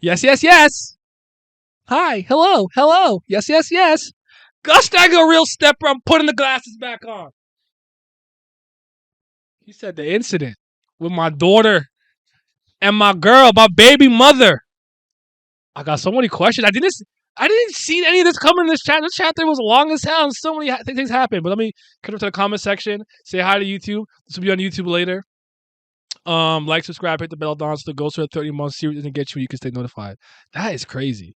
Yes, yes, yes. Hi, hello, hello. Yes, yes, yes. Gustang a real stepper. I'm putting the glasses back on. He said the incident with my daughter and my girl, my baby mother. I got so many questions. I didn't see any of this coming in this chat. This chapter was long as hell, and so many things happened. But let me come up to the comment section. Say hi to YouTube. This will be on YouTube later. Like, subscribe, hit the bell down so the Ghost of 30-month series doesn't get you. You can stay notified. That is crazy.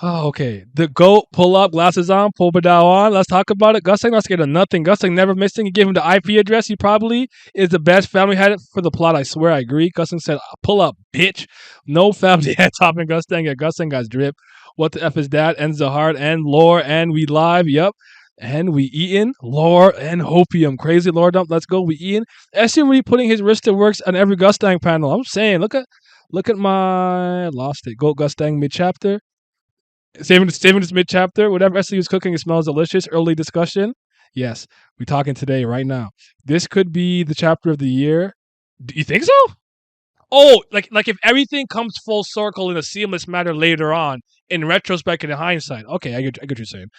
Oh, okay. The GOAT, pull up, glasses on, pull pedal on. Let's talk about it. Gustang not scared of nothing. Gustang never missing. You give him the IP address. He probably is the best family head for the plot. I swear, I agree. Gustang said, pull up, bitch. No family head topping Gustang. Yeah, Gustang got drip. What the F is that? And Zahard and lore and we live. Yep. And we eating lore and hopium. Crazy lore dump. Let's go. We eating. SUV putting his wrist to works on every Gustang panel. I'm saying, look at my lost it. Goat Gustang mid chapter. Saving this mid chapter. Whatever SU is cooking, it smells delicious. Early discussion. Yes, we're talking today, right now. This could be the chapter of the year. Do you think so? Oh, like if everything comes full circle in a seamless manner later on, in retrospect and in hindsight. Okay, I get what you're saying.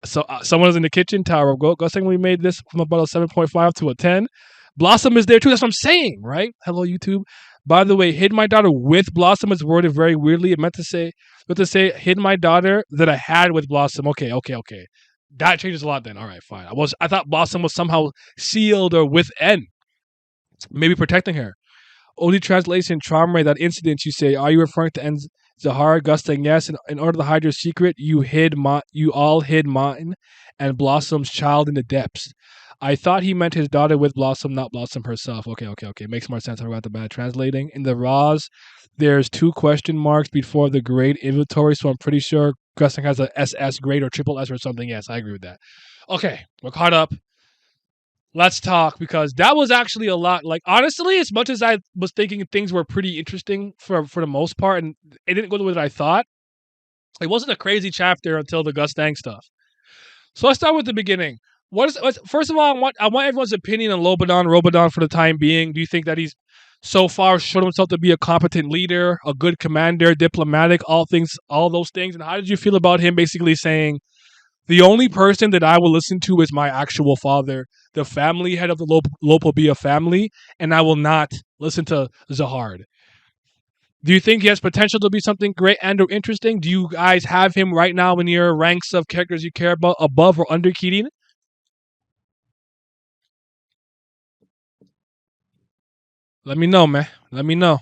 So someone is in the kitchen tower of Ghost saying we made this from about a 7.5 to a 10. Blossom is there too. That's what I'm saying, right? Hello, YouTube. By the way, hid my daughter with Blossom is worded very weirdly. It meant to say hid my daughter that I had with Blossom. Okay. That changes a lot then. All right, fine. I thought Blossom was somehow sealed or with N, maybe protecting her. Only translation, Traumerei, that incident you say, are you referring to N Zahar, Gustang? Yes, in order to hide your secret, you all hid mine and Blossom's child in the depths. I thought he meant his daughter with Blossom, not Blossom herself. Okay. Makes more sense. I got the bad translating. In the Raws, there's 2 question marks before the grade inventory, so I'm pretty sure Gustang has a SS grade or triple S or something. Yes, I agree with that. Okay, we're caught up. Let's talk, because that was actually a lot. Like, honestly, as much as I was thinking things were pretty interesting for the most part, and it didn't go the way that I thought, it wasn't a crazy chapter until the Gustang stuff. So let's start with the beginning. First of all, I want everyone's opinion on Lobadon for the time being. Do you think that he's so far shown himself to be a competent leader, a good commander, diplomatic, all those things? And how did you feel about him basically saying, the only person that I will listen to is my actual father, the family head of the Lopobia family, and I will not listen to Zahard? Do you think he has potential to be something great and or interesting? Do you guys have him right now in your ranks of characters you care about above or under Kirin? Let me know, man. Let me know.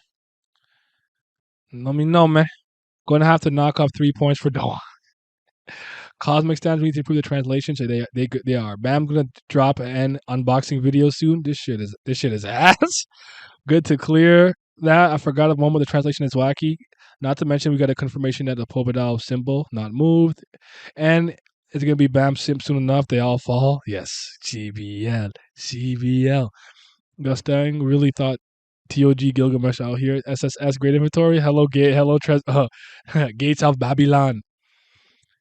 Let me know, man. Going to have to knock off 3 points for Doha. Cosmic stands, we need to improve the translation. So they are. Bam, gonna drop an unboxing video soon. This shit is ass. Good to clear that. I forgot a moment. The translation is wacky. Not to mention, we got a confirmation that the Pobedal symbol not moved, and it's gonna be Bam Simp soon enough. They all fall. Yes, GBL. Gustang really thought TOG Gilgamesh out here. SSS great inventory. Hello gate. Hello Gates of Babylon.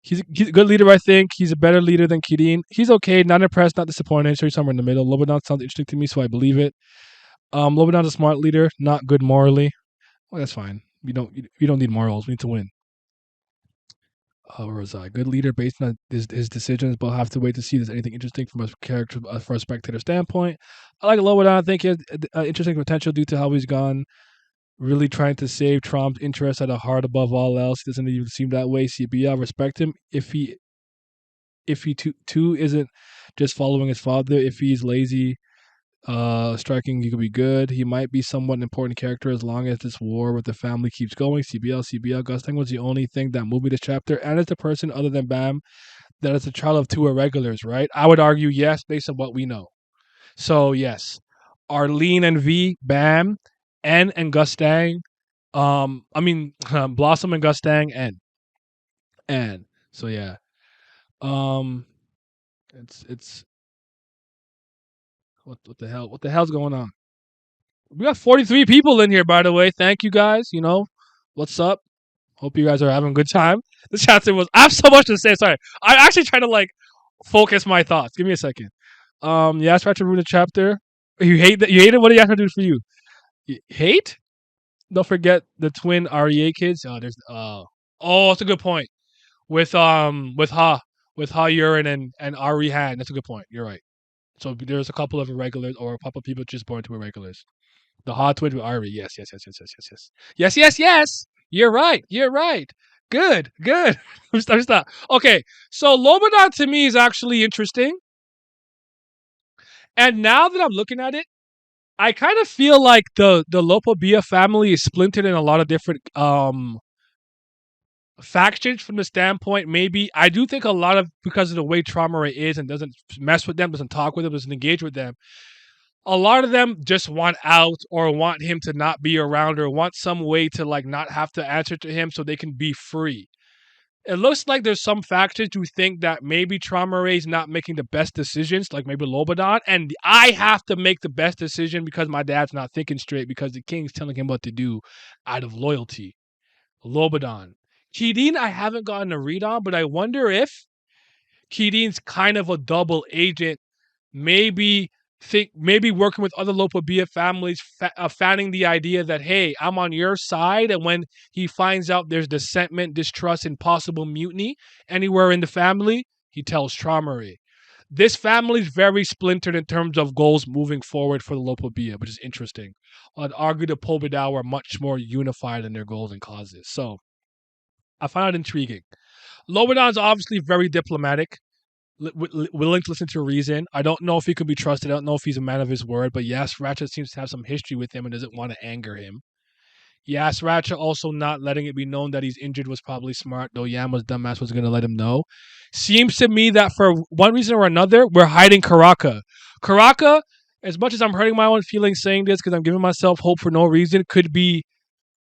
He's a good leader, I think. He's a better leader than Kirin. He's okay, not impressed, not disappointed. So he's somewhere in the middle. Lobadon sounds interesting to me, so I believe it. Lobadon's a smart leader, not good morally. Well, that's fine. We don't need morals. We need to win. Where was I? Good leader based on his decisions, but I'll have to wait to see if there's anything interesting from a character for a spectator standpoint. I like Lobadon. I think he has interesting potential due to how he's gone. Really trying to save Trom's interest at a heart above all else. He doesn't even seem that way. CBL, respect him. If he too isn't just following his father, if he's lazy, striking, he could be good. He might be somewhat an important character as long as this war with the family keeps going. CBL. Gustang was the only thing that moved me this chapter, and it's the person other than Bam that is a child of 2 irregulars, right? I would argue yes, based on what we know. So yes, Arlene and V, Bam, N and Gustang. Blossom and Gustang, and so yeah. It's what the hell? What the hell's going on? We got 43 people in here, by the way. Thank you guys. What's up? Hope you guys are having a good time. This chapter was. I have so much to say. Sorry, I'm actually trying to focus my thoughts. Give me a second. Yeah, I tried to ruin the chapter. You hate that. You hate it. What do you have to do for you? Hate? Don't forget the twin REA kids. Oh, that's a good point. With Ha Urine and Ari Han. That's a good point. You're right. So there's a couple of irregulars or a couple of people just born to irregulars. The hot twins with Ari. Yes, yes, yes, yes, yes, yes, yes. Yes, yes, yes. You're right. You're right. Good, good. Stop. Okay, so Lobodon to me is actually interesting. And now that I'm looking at it, I kind of feel like the Lopobia family is splintered in a lot of different factions from the standpoint. Maybe I do think a lot of because of the way Traumerei is and doesn't mess with them, doesn't talk with them, doesn't engage with them. A lot of them just want out or want him to not be around or want some way to like not have to answer to him so they can be free. It looks like there's some factions who think that maybe Traumerei is not making the best decisions, like maybe Lobadon, and I have to make the best decision because my dad's not thinking straight because the king's telling him what to do out of loyalty. Lobadon. Kidin, I haven't gotten a read on, but I wonder if Kidin's kind of a double agent, maybe maybe working with other Lopobia families, fanning the idea that hey, I'm on your side, and when he finds out there's dissentment, distrust, and possible mutiny anywhere in the family, he tells Traumerei. This family is very splintered in terms of goals moving forward for the Lopobia, which is interesting. I'd argue the Pobedao are much more unified in their goals and causes. So I find it intriguing. Lobodon's obviously very diplomatic, willing to listen to reason. I don't know if he can be trusted. I don't know if he's a man of his word. But yes, Ratchet seems to have some history with him and doesn't want to anger him. Yes, Ratchet also not letting it be known that he's injured was probably smart, though Yama's dumbass was going to let him know. Seems to me that for one reason or another, we're hiding Karaka. Karaka, as much as I'm hurting my own feelings saying this because I'm giving myself hope for no reason, could be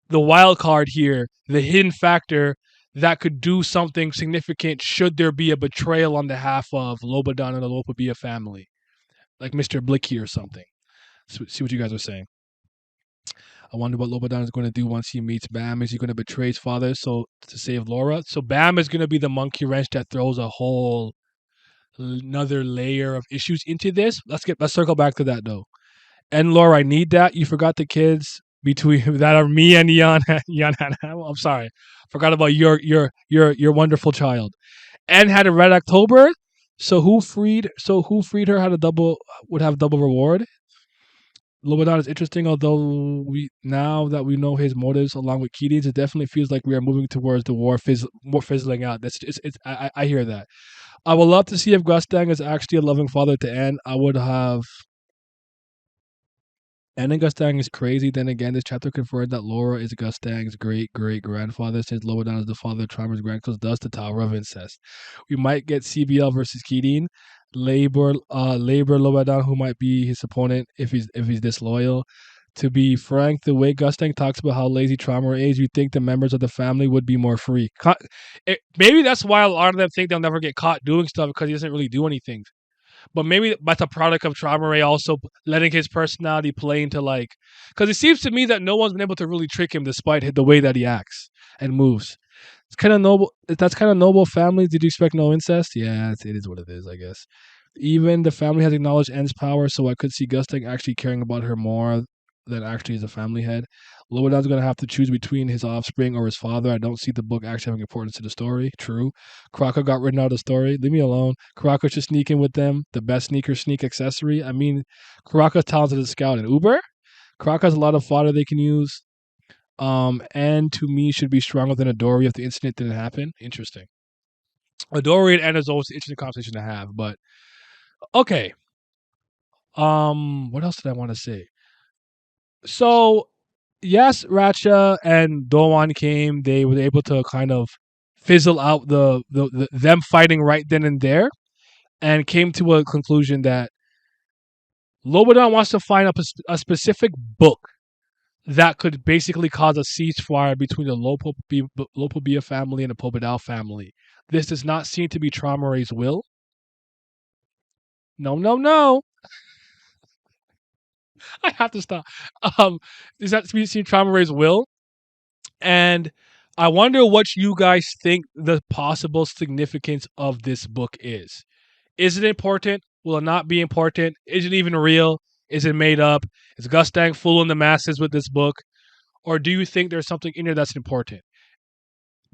the wild card here, the hidden factor that could do something significant should there be a betrayal on behalf of Lobadon and the Lopobia family, like Mr. Blicky or something. See what you guys are saying. I wonder what Lobadon is going to do once he meets Bam. Is he going to betray his father so to save Laura? So Bam is going to be the monkey wrench that throws a whole another layer of issues into this. Let's circle back to that though. And Laura, I need that. You forgot the kids between that are me and Yan. I'm sorry, forgot about your wonderful child. And had a red October. So who freed? So who freed her? Had a double would have double reward. Lobadon is interesting, although we now that we know his motives along with Keating's, it definitely feels like we are moving towards the war more fizzling out. I hear that. I would love to see if Gustang is actually a loving father to Anne. I would have Ending Gustang is crazy. Then again, this chapter confirmed that Laura is Gustang's great great grandfather, since Lobadon is the father of Traumer's grandkids, thus the Tower of Incest. We might get CBL versus Keating. Labor Lobadon, who might be his opponent if he's disloyal. To be frank, the way Gustang talks about how lazy Traumerei is, you'd think the members of the family would be more free. Maybe that's why a lot of them think they'll never get caught doing stuff because he doesn't really do anything. But maybe that's a product of Traumerei also letting his personality play into like, because it seems to me that no one's been able to really trick him despite the way that he acts and moves. It's kind of noble. That's kind of noble family. Did you expect no incest? Yeah, it is what it is, I guess. Even the family has acknowledged N's power, so I could see Gustang actually caring about her more than actually as a family head. Lobodon's going to have to choose between his offspring or his father. I don't see the book actually having importance to the story. True. Crocker got written out of the story. Leave me alone. Crocker should sneak in with them. The best sneak accessory. I mean, Crocker's talented as a scout. And Uber? Crocker has a lot of fodder they can use. And to me should be stronger than Adori if the incident didn't happen. Interesting. Adori and Anna is always an interesting conversation to have, but okay. What else did I want to say? So yes, Ratcha and Doan came. They were able to kind of fizzle out the them fighting right then and there, and came to a conclusion that Lobodon wants to find a specific book that could basically cause a ceasefire between the Lopobia family and the Pobedao family. This does not seem to be Traumerei's will. No, no, no. I have to stop. Does that seem to be Traumerei's will? And I wonder what you guys think the possible significance of this book is. Is it important? Will it not be important? Is it even real? Is it made up? Is Gustang fooling the masses with this book? or do you think there's something in there that's important?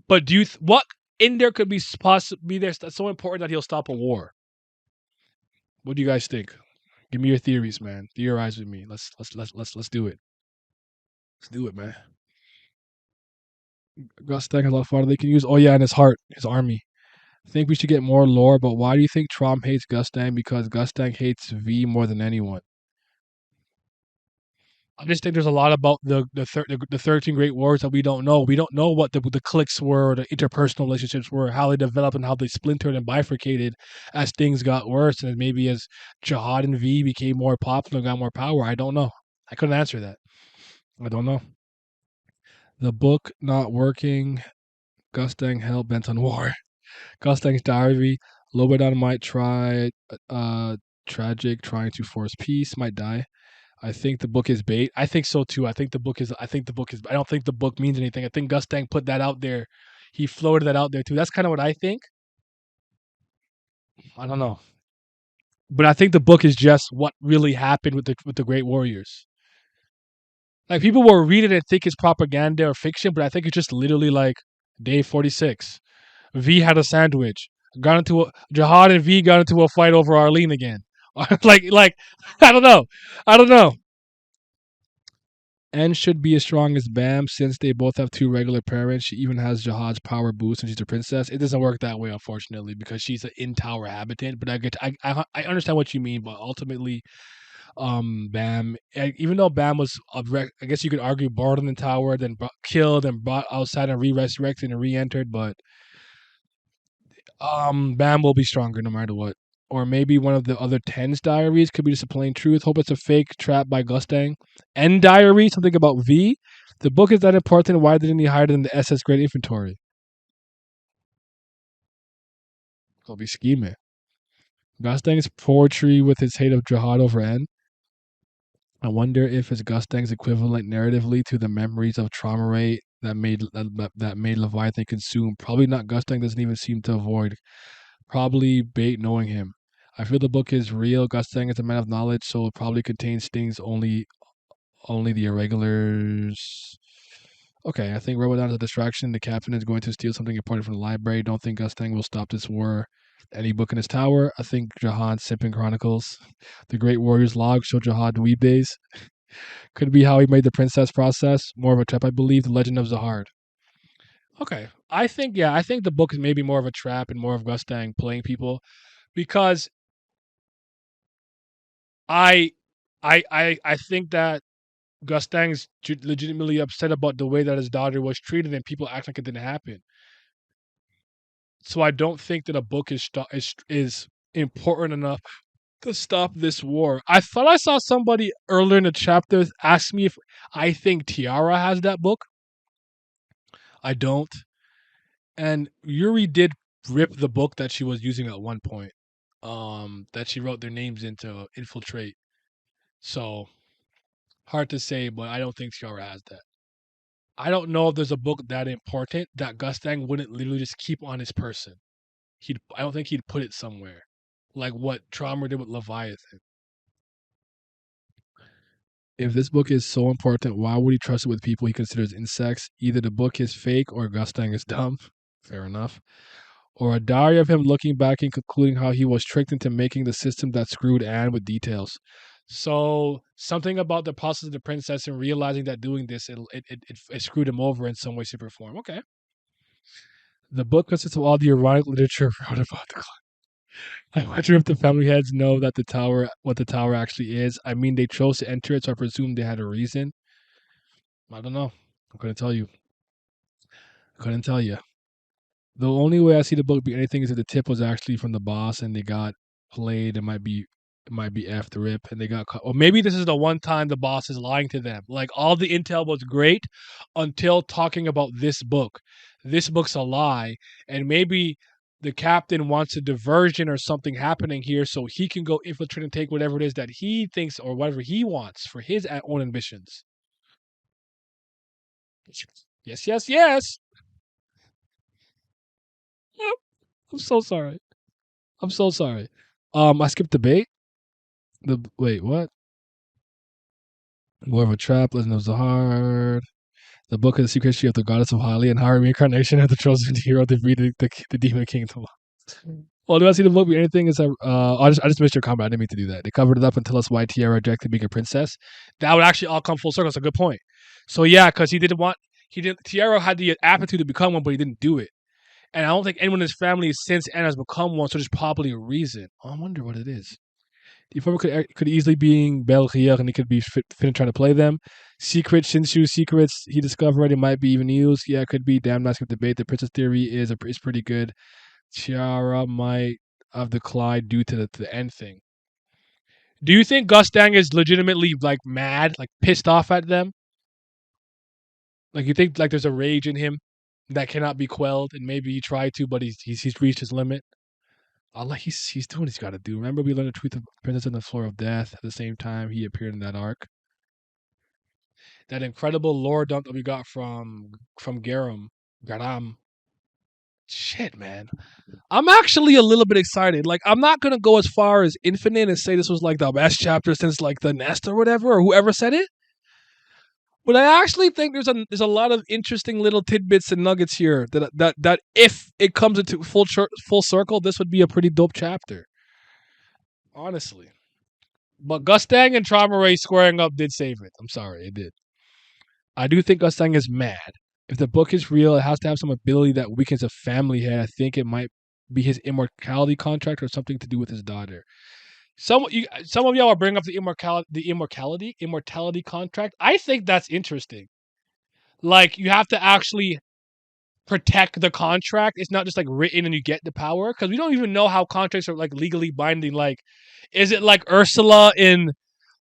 But do you what in there could be possibly there that's so important that he'll stop a war? What do you guys think? Give me your theories, man. Theorize with me. Let's do it. Let's do it, man. Gustang has a lot of fodder they can use. Oh yeah, and his heart, his army. I think we should get more lore, but why do you think Traum hates Gustang? Because Gustang hates V more than anyone. I just think there's a lot about the 13 Great Wars that we don't know. We don't know what the cliques were, or the interpersonal relationships were, how they developed and how they splintered and bifurcated as things got worse, and maybe as Jihad and V became more popular and got more power. I don't know. I couldn't answer that. I don't know. The book not working. Gustang hell bent on war. Gustang's diary. Lobadon might try tragic, trying to force peace, might die. I think the book is bait. I think so too. I think the book is. I don't think the book means anything. I think Gustang put that out there. He floated that out there too. That's kind of what I think. I don't know, but I think the book is just what really happened with the Great Warriors. Like people will read it and think it's propaganda or fiction, but I think it's just literally like day 46. V had a sandwich. Got into Jihad and V got into a fight over Arlene again. like I don't know. I don't know. N should be as strong as Bam since they both have two regular parents. She even has Jihad's power boost and she's a princess. It doesn't work that way, unfortunately, because she's an in tower habitant. But I understand what you mean. But ultimately, Bam, even though Bam was, I guess you could argue, born in the tower, then killed and brought outside and re-resurrected and re-entered. But Bam will be stronger no matter what. Or maybe one of the other 10's diaries could be just a plain truth. Hope it's a fake trap by Gustang. N diary, something about V. The book is that important. Why didn't he hide it in the SS Great Inventory? He'll be scheming. Gustang's poetry with his hate of jihad over N. I wonder if it's Gustang's equivalent narratively to the memories of Traumerei that made Leviathan consume. Probably not. Gustang doesn't even seem to avoid. Probably bait knowing him. I feel the book is real. Gustang is a man of knowledge, so it probably contains things only the irregulars. Okay, I think Robodon is a distraction. The captain is going to steal something important from the library. Don't think Gustang will stop this war. Any book in his tower. I think Jahan's Simping Chronicles. The Great Warrior's Log show Jihad Weeb days. Could be how he made the princess process. More of a trap, I believe. The Legend of Zahard. Okay. I think the book is maybe more of a trap and more of Gustang playing people because I I think that Gustang's legitimately upset about the way that his daughter was treated and people act like it didn't happen. So I don't think that a book is important enough to stop this war. I thought I saw somebody earlier in the chapter ask me if I think Tiara has that book. I don't. And Yuri did rip the book that she was using at one point. That she wrote their names into infiltrate. So hard to say, but I don't think Tiara has that. I don't know if there's a book that important that Gustang wouldn't literally just keep on his person. I don't think he'd put it somewhere. Like what Traumer did with Leviathan. If this book is so important, why would he trust it with people he considers insects? Either the book is fake or Gustang is dumb. Fair enough. Or a diary of him looking back and concluding how he was tricked into making the system that screwed Anne with details. So something about the process of the princess and realizing that doing this it screwed him over in some way, shape, or form. Okay. The book consists of all the erotic literature wrote about the clock. I wonder if the family heads know that what the tower actually is. I mean, they chose to enter it, so I presume they had a reason. I don't know. I couldn't tell you. I couldn't tell you. The only way I see the book be anything is if the tip was actually from the boss and they got played. It might be after rip and they got caught. Or maybe this is the one time the boss is lying to them. Like all the intel was great until talking about this book. This book's a lie, and maybe the captain wants a diversion or something happening here so he can go infiltrate and take whatever it is that he thinks or whatever he wants for his own ambitions. Yes, yes, yes. I'm so sorry. I'm so sorry. I skipped the bait. Wait, what? More of a trap. Legend of Zahard. The book of the secret history of the goddess of Hali and how her reincarnation of the chosen hero defeated the demon kingdom. Well, do I see the book be anything? I just missed your comment. I didn't mean to do that. They covered it up and tell us why Tiara rejected being a princess. That would actually all come full circle. That's a good point. So yeah, because Tiara had the aptitude to become one, but he didn't do it. And I don't think anyone in his family since Anna has become one, so there's probably a reason. Oh, I wonder what it is. The former could easily be Baylord, and he could be fit trying to play them. Shinshu secrets he discovered, it might be even used. Yeah, it could be. Damn, not debate. The princess theory is pretty good. Tiara might have declined due to the end thing. Do you think Gustang is legitimately like mad, like pissed off at them? Like you think like there's a rage in him that cannot be quelled, and maybe he tried to, but he's reached his limit. Allah, he's doing what he's got to do. Remember, we learned the truth of Princess on the Floor of Death. At the same time, he appeared in that arc. That incredible lore dump that we got from Garam. Shit, man. I'm actually a little bit excited. Like, I'm not gonna go as far as Infinite and say this was like the best chapter since like the Nest or whatever, or whoever said it. But I actually think there's a lot of interesting little tidbits and nuggets here that if it comes into full circle, this would be a pretty dope chapter. Honestly. But Gustang and Traumerei squaring up did save it. I'm sorry, it did. I do think Gustang is mad. If the book is real, it has to have some ability that weakens a family head. I think it might be his immortality contract or something to do with his daughter. Some of y'all are bringing up the immortality contract. I think that's interesting. Like you have to actually protect the contract. It's not just like written and you get the power, because we don't even know how contracts are like legally binding. Like, is it like Ursula in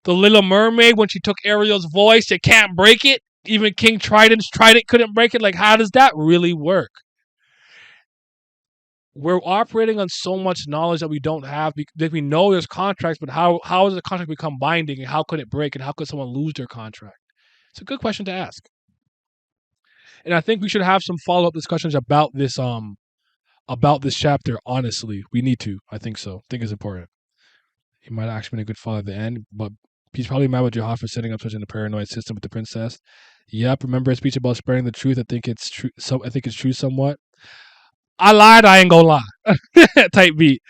The Little Mermaid when she took Ariel's voice? You can't break it. Even King Trident's trident couldn't break it. Like, how does that really work? We're operating on so much knowledge that we don't have. That we know there's contracts, but how does the contract become binding, and how could it break, and how could someone lose their contract? It's a good question to ask. And I think we should have some follow-up discussions about this chapter. Honestly, we need to. I think so. I think it's important. He might have actually been a good father at the end, but he's probably mad with Jahad for setting up such a paranoid system with the princess. Yep, remember his speech about spreading the truth? I think it's true. So I think it's true somewhat. I lied. I ain't gonna lie. Type beat.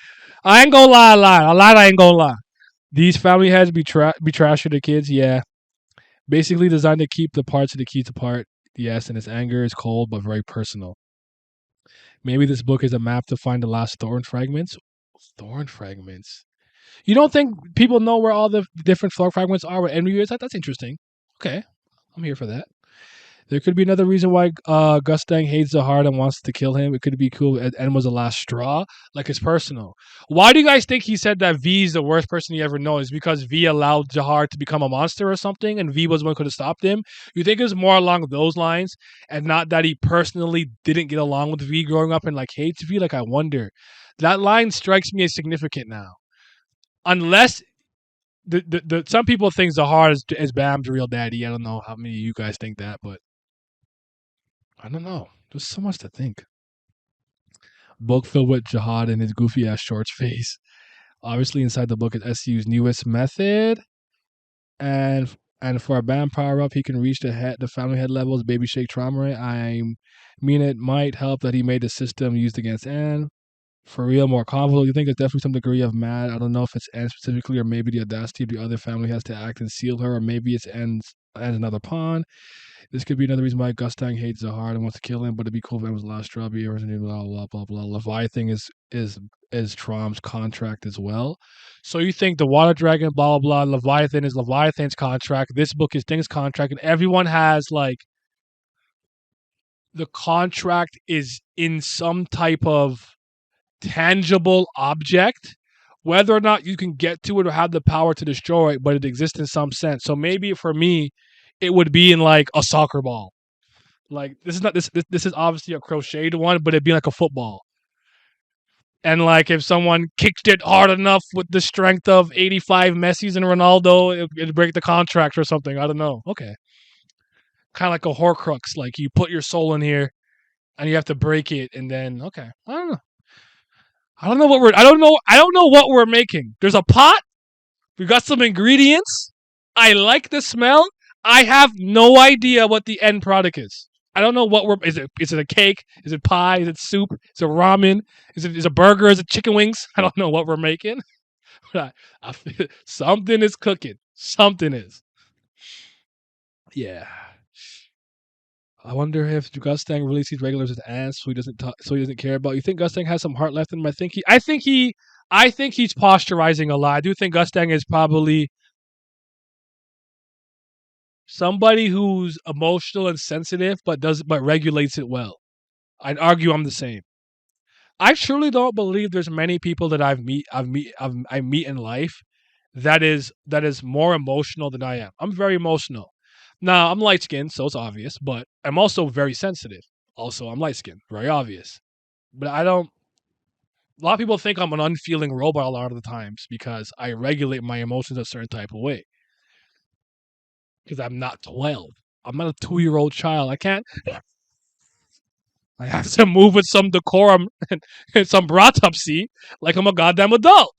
I ain't gonna lie. I lied. I ain't gonna lie. These family heads be trash to the kids. Yeah, basically designed to keep the parts of the keys apart. Yes, and his anger is cold but very personal. Maybe this book is a map to find the last thorn fragments. Thorn fragments. You don't think people know where all the different thorn fragments are? Where envy is? That's interesting. Okay, I'm here for that. There could be another reason why Gustang hates Zahard and wants to kill him. It could be cool. And was the last straw. Like it's personal. Why do you guys think he said that V is the worst person he ever knows? Is because V allowed Zahard to become a monster or something, and V was one who could have stopped him? You think it's more along those lines, and not that he personally didn't get along with V growing up and like hates V? Like I wonder. That line strikes me as significant now. Unless the some people think Zahard is Bam's real daddy. I don't know how many of you guys think that, but I don't know. There's so much to think. Book filled with Jahad and his goofy ass shorts face. Obviously, inside the book is SU's newest method, and for a Bam power up, he can reach the family head levels. Baby Shake Traumerei. I mean, it might help that he made the system used against Anne. For real, more convoluted. You think there's definitely some degree of mad. I don't know if it's Anne specifically, or maybe the audacity of the other family has to act and seal her, or maybe it's Anne's another pawn. This could be another reason why Gustang hates Zahard and wants to kill him, but it'd be cool if it was the last straw. Blah blah blah blah. Leviathan is Trom's contract as well. So you think the Water Dragon, blah blah blah, Leviathan is Leviathan's contract. This book is Thing's contract, and everyone has like the contract is in some type of tangible object. Whether or not you can get to it or have the power to destroy it, but it exists in some sense. So maybe for me, it would be in like a soccer ball. Like this is not this is obviously a crocheted one, but it'd be like a football. And like if someone kicked it hard enough with the strength of 85 Messi's and Ronaldo, it'd break the contract or something. I don't know. Okay. Kind of like a Horcrux. Like you put your soul in here and you have to break it, and then okay. I don't know. I don't know what we're making. There's a pot. We got some ingredients. I like the smell. I have no idea what the end product is. I don't know what we're. Is it a cake? Is it pie? Is it soup? Is it ramen? Is it burger? Is it chicken wings? I don't know what we're making. But I feel something is cooking. Something is. Yeah. I wonder if Gustang really sees regulars as ants, so he doesn't so he doesn't care about. You think Gustang has some heart left in him? I think he's posturizing a lot. I do think Gustang is probably somebody who's emotional and sensitive, but regulates it well. I'd argue I'm the same. I truly don't believe there's many people that I meet in life that is more emotional than I am. I'm very emotional. Now I'm light skinned, so it's obvious, but I'm also very sensitive. Also, I'm light skinned, very obvious. But I don't. A lot of people think I'm an unfeeling robot a lot of the times because I regulate my emotions a certain type of way. Because I'm not 12. I'm not a 2-year-old child. I can't. I have to move with some decorum and some bratopsy like I'm a goddamn adult.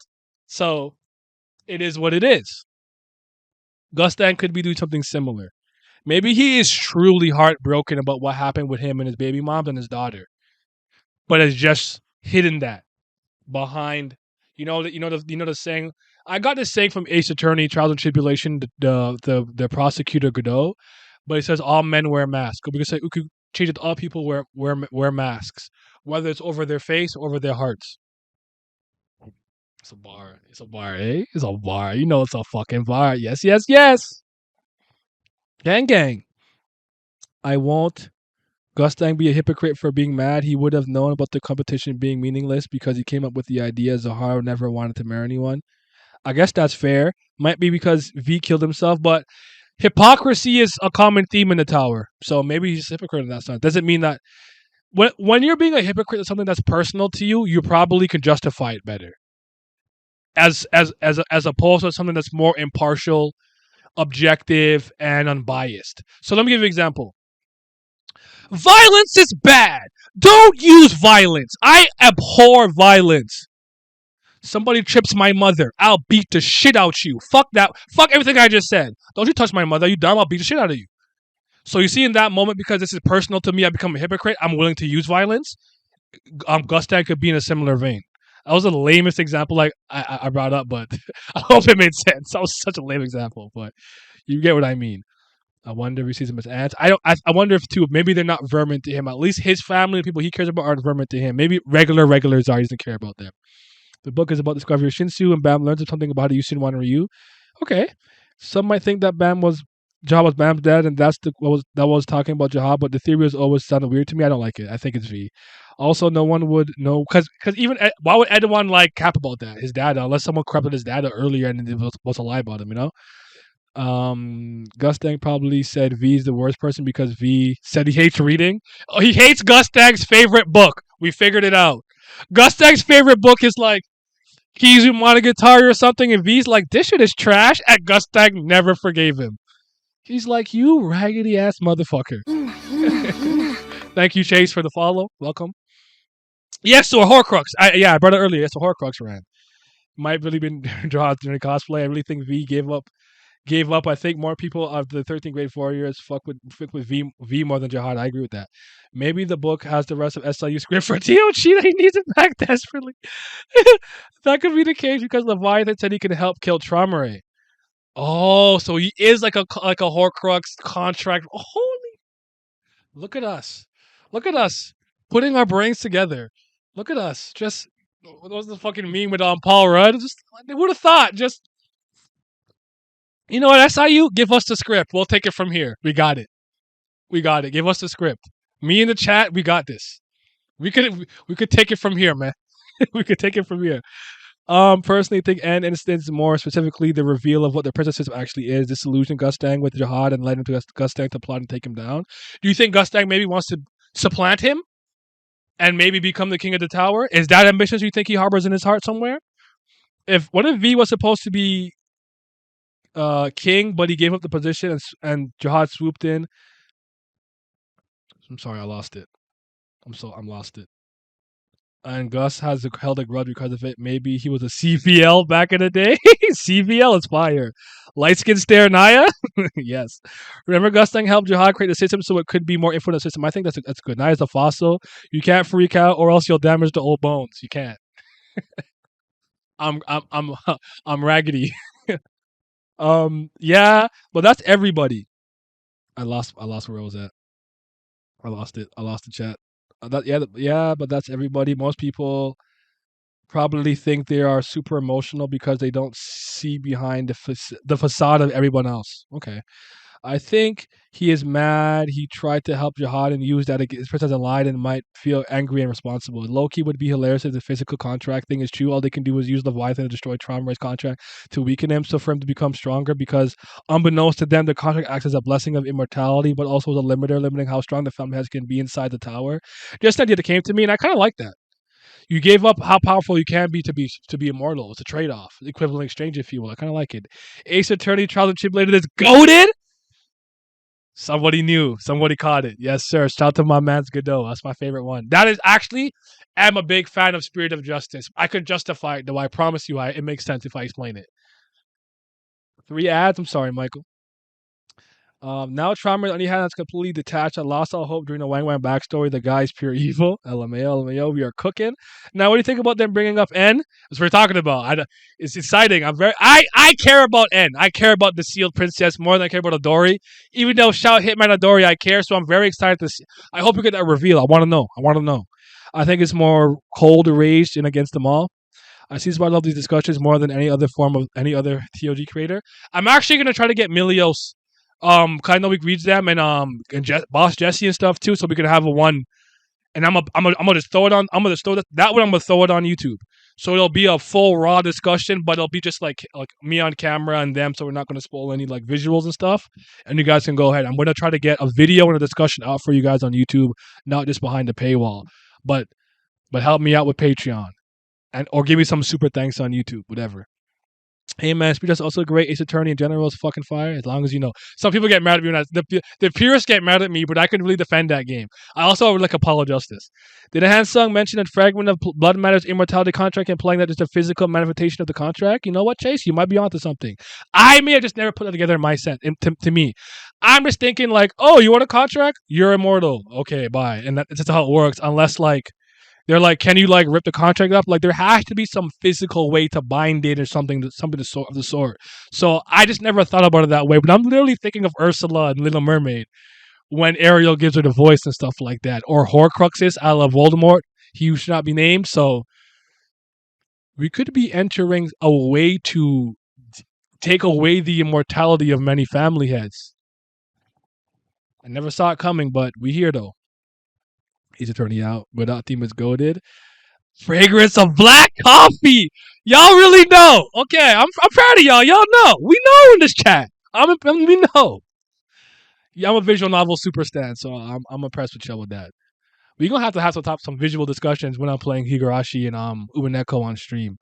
So it is what it is. Gustan could be doing something similar. Maybe he is truly heartbroken about what happened with him and his baby mom and his daughter, but has just hidden that behind. You know the saying. I got this saying from Ace Attorney, Trials and Tribulation, the prosecutor Godot, but he says all men wear masks. We could change it to all people wear masks, whether it's over their face or over their hearts. It's a bar. It's a bar, eh? It's a bar. You know it's a fucking bar. Yes, yes, yes. Gang, gang. I won't Gustang be a hypocrite for being mad. He would have known about the competition being meaningless because he came up with the idea Zahara never wanted to marry anyone. I guess that's fair. Might be because V killed himself, but hypocrisy is a common theme in the tower. So maybe he's a hypocrite in that sense. Doesn't mean that when you're being a hypocrite of something that's personal to you, you probably can justify it better. As opposed to something that's more impartial, objective, and unbiased. So let me give you an example. Violence is bad. Don't use violence. I abhor violence. Somebody trips my mother. I'll beat the shit out you. Fuck that. Fuck everything I just said. Don't you touch my mother. You dumb. I'll beat the shit out of you. So you see, in that moment, because this is personal to me, I become a hypocrite. I'm willing to use violence. Gustang could be in a similar vein. That was the lamest example I brought up, but I hope it made sense. That was such a lame example, but you get what I mean. I wonder if he sees them as ants. I wonder if too. Maybe they're not vermin to him. At least his family, the people he cares about, are vermin to him. Maybe regulars are. He doesn't care about them. The book is about the discovery of Shinsu, and Bam learns something about Yushin Wan Ryu. Okay, some might think that Jahad was Bam's dad, and that's what was talking about Jahad. But the theory has always sounded weird to me. I don't like it. I think it's V. Also, no one would know because even why would anyone like cap about that? His dad, unless someone corrupted his dad earlier and it was supposed to lie about him, you know. Gustang probably said V is the worst person because V said he hates reading. Oh, he hates Gustang's favorite book. We figured it out. Gustang's favorite book is like Keys Monogatari or something, and V's like, this shit is trash, and Gustang never forgave him. He's like, you raggedy ass motherfucker. Thank you, Chase, for the follow. Welcome. Yes, to a Horcrux. I brought it earlier. It's a Horcrux ran. Might really been drawn during cosplay. I really think V gave up. I think more people of the 13th grade warriors fuck with V more than Jahad. I agree with that. Maybe the book has the rest of SLU script for Tio-Chi that he needs it back desperately. That could be the case because Leviathan said he can help kill Traumerei. Oh, so he is like a Horcrux contract. Holy! Look at us! Look at us putting our brains together. Look at us. Just what was the fucking meme with Paul Rudd? Just who would have thought? Just you know what, SIU? Give us the script. We'll take it from here. We got it. Give us the script. Me in the chat, we got this. We could take it from here, man. We could take it from here. Personally, think End instance more specifically the reveal of what the princess system actually is, disillusion Gustang with Jahad and led him to Gustang to plot and take him down. Do you think Gustang maybe wants to supplant him and maybe become the king of the tower? Is that ambition you think he harbors in his heart somewhere? What if V was supposed to be king, but he gave up the position and Jahad swooped in? I'm sorry, I lost it. I'm lost it. And Gus has held a grudge because of it. Maybe he was a CVL back in the day. CVL is fire. Light skin stare Naya? Yes. Remember Gustang helped Jihad create the system so it could be more influent in the system. I think that's good. Naya's a fossil. You can't freak out or else you'll damage the old bones. You can't. I'm I'm raggedy. Yeah, but that's everybody. I lost where I was at. I lost it. I lost the chat. Yeah, but that's everybody. Most people probably think they are super emotional because they don't see behind the facade of everyone else. Okay. I think he is mad. He tried to help Jihad and used that against person as a lie and might feel angry and responsible. Loki would be hilarious if the physical contract thing is true. All they can do is use Leviathan to destroy Traumerei's contract to weaken him, so for him to become stronger. Because unbeknownst to them, the contract acts as a blessing of immortality, but also as a limiter, limiting how strong the Fountainheads can be inside the tower. Just an idea that came to me, and I kind of like that. You gave up how powerful you can be to be immortal. It's a trade off, equivalent exchange, if you will. I kind of like it. Ace Attorney Trials and Tribulated is goaded. Somebody knew. Somebody caught it. Yes, sir. Shout out to my man's Godot. That's my favorite one. That is actually, I'm a big fan of Spirit of Justice. I could justify it, though. I promise you, it makes sense if I explain it. 3 ads. I'm sorry, Michael. Now Traumerei on the hand that's completely detached. I lost all hope during the Wang Wang backstory. The guy's pure evil. LMAO, LMAO. We are cooking. Now, what do you think about them bringing up N? That's what we're talking about. It's exciting. I care about N. I care about the sealed princess more than I care about Adori. Even though shout Hitman Adori, I care. So I'm very excited to see. I hope we get that reveal. I want to know. I think it's more cold raged and against them all. I see why I love these discussions more than any other form of any other TOG creator. I'm actually gonna try to get Milios. Cause I know we reads them and Boss Jesse and stuff too, so we can have a one. And I'm gonna just throw it on. I'm gonna just throw that one. I'm gonna throw it on YouTube, so it'll be a full raw discussion, but it'll be just like me on camera and them, so we're not gonna spoil any like visuals and stuff. And you guys can go ahead. I'm gonna try to get a video and a discussion out for you guys on YouTube, not just behind the paywall, but help me out with Patreon and or give me some super thanks on YouTube, whatever. Hey man, Speed is also great. Ace Attorney in general is fucking fire. As long as you know, some people get mad at me when the purists get mad at me, but I can really defend that game. I also would like Apollo Justice. Did a Hansung mention a fragment of Blood Matter's immortality contract implying that it's a physical manifestation of the contract? You know what, Chase? You might be onto something. I may have just never put that together in my sense. To me, I'm just thinking like, oh, you want a contract? You're immortal. Okay, bye. And that's just how it works. Unless like they're like, can you like rip the contract up? Like there has to be some physical way to bind it or something of the sort. So I just never thought about it that way. But I'm literally thinking of Ursula and Little Mermaid when Ariel gives her the voice and stuff like that. Or Horcruxes, I love Voldemort. He should not be named. So we could be entering a way to take away the immortality of many family heads. I never saw it coming, but we here though. He's turning out. Without theme is goaded. Fragrance of black coffee. Y'all really know. Okay, I'm proud of y'all. Y'all know. We know in this chat. We know. Yeah, I'm a visual novel super stan, so I'm impressed with y'all with that. We're gonna have to have some visual discussions when I'm playing Higurashi and Ubaneko on stream.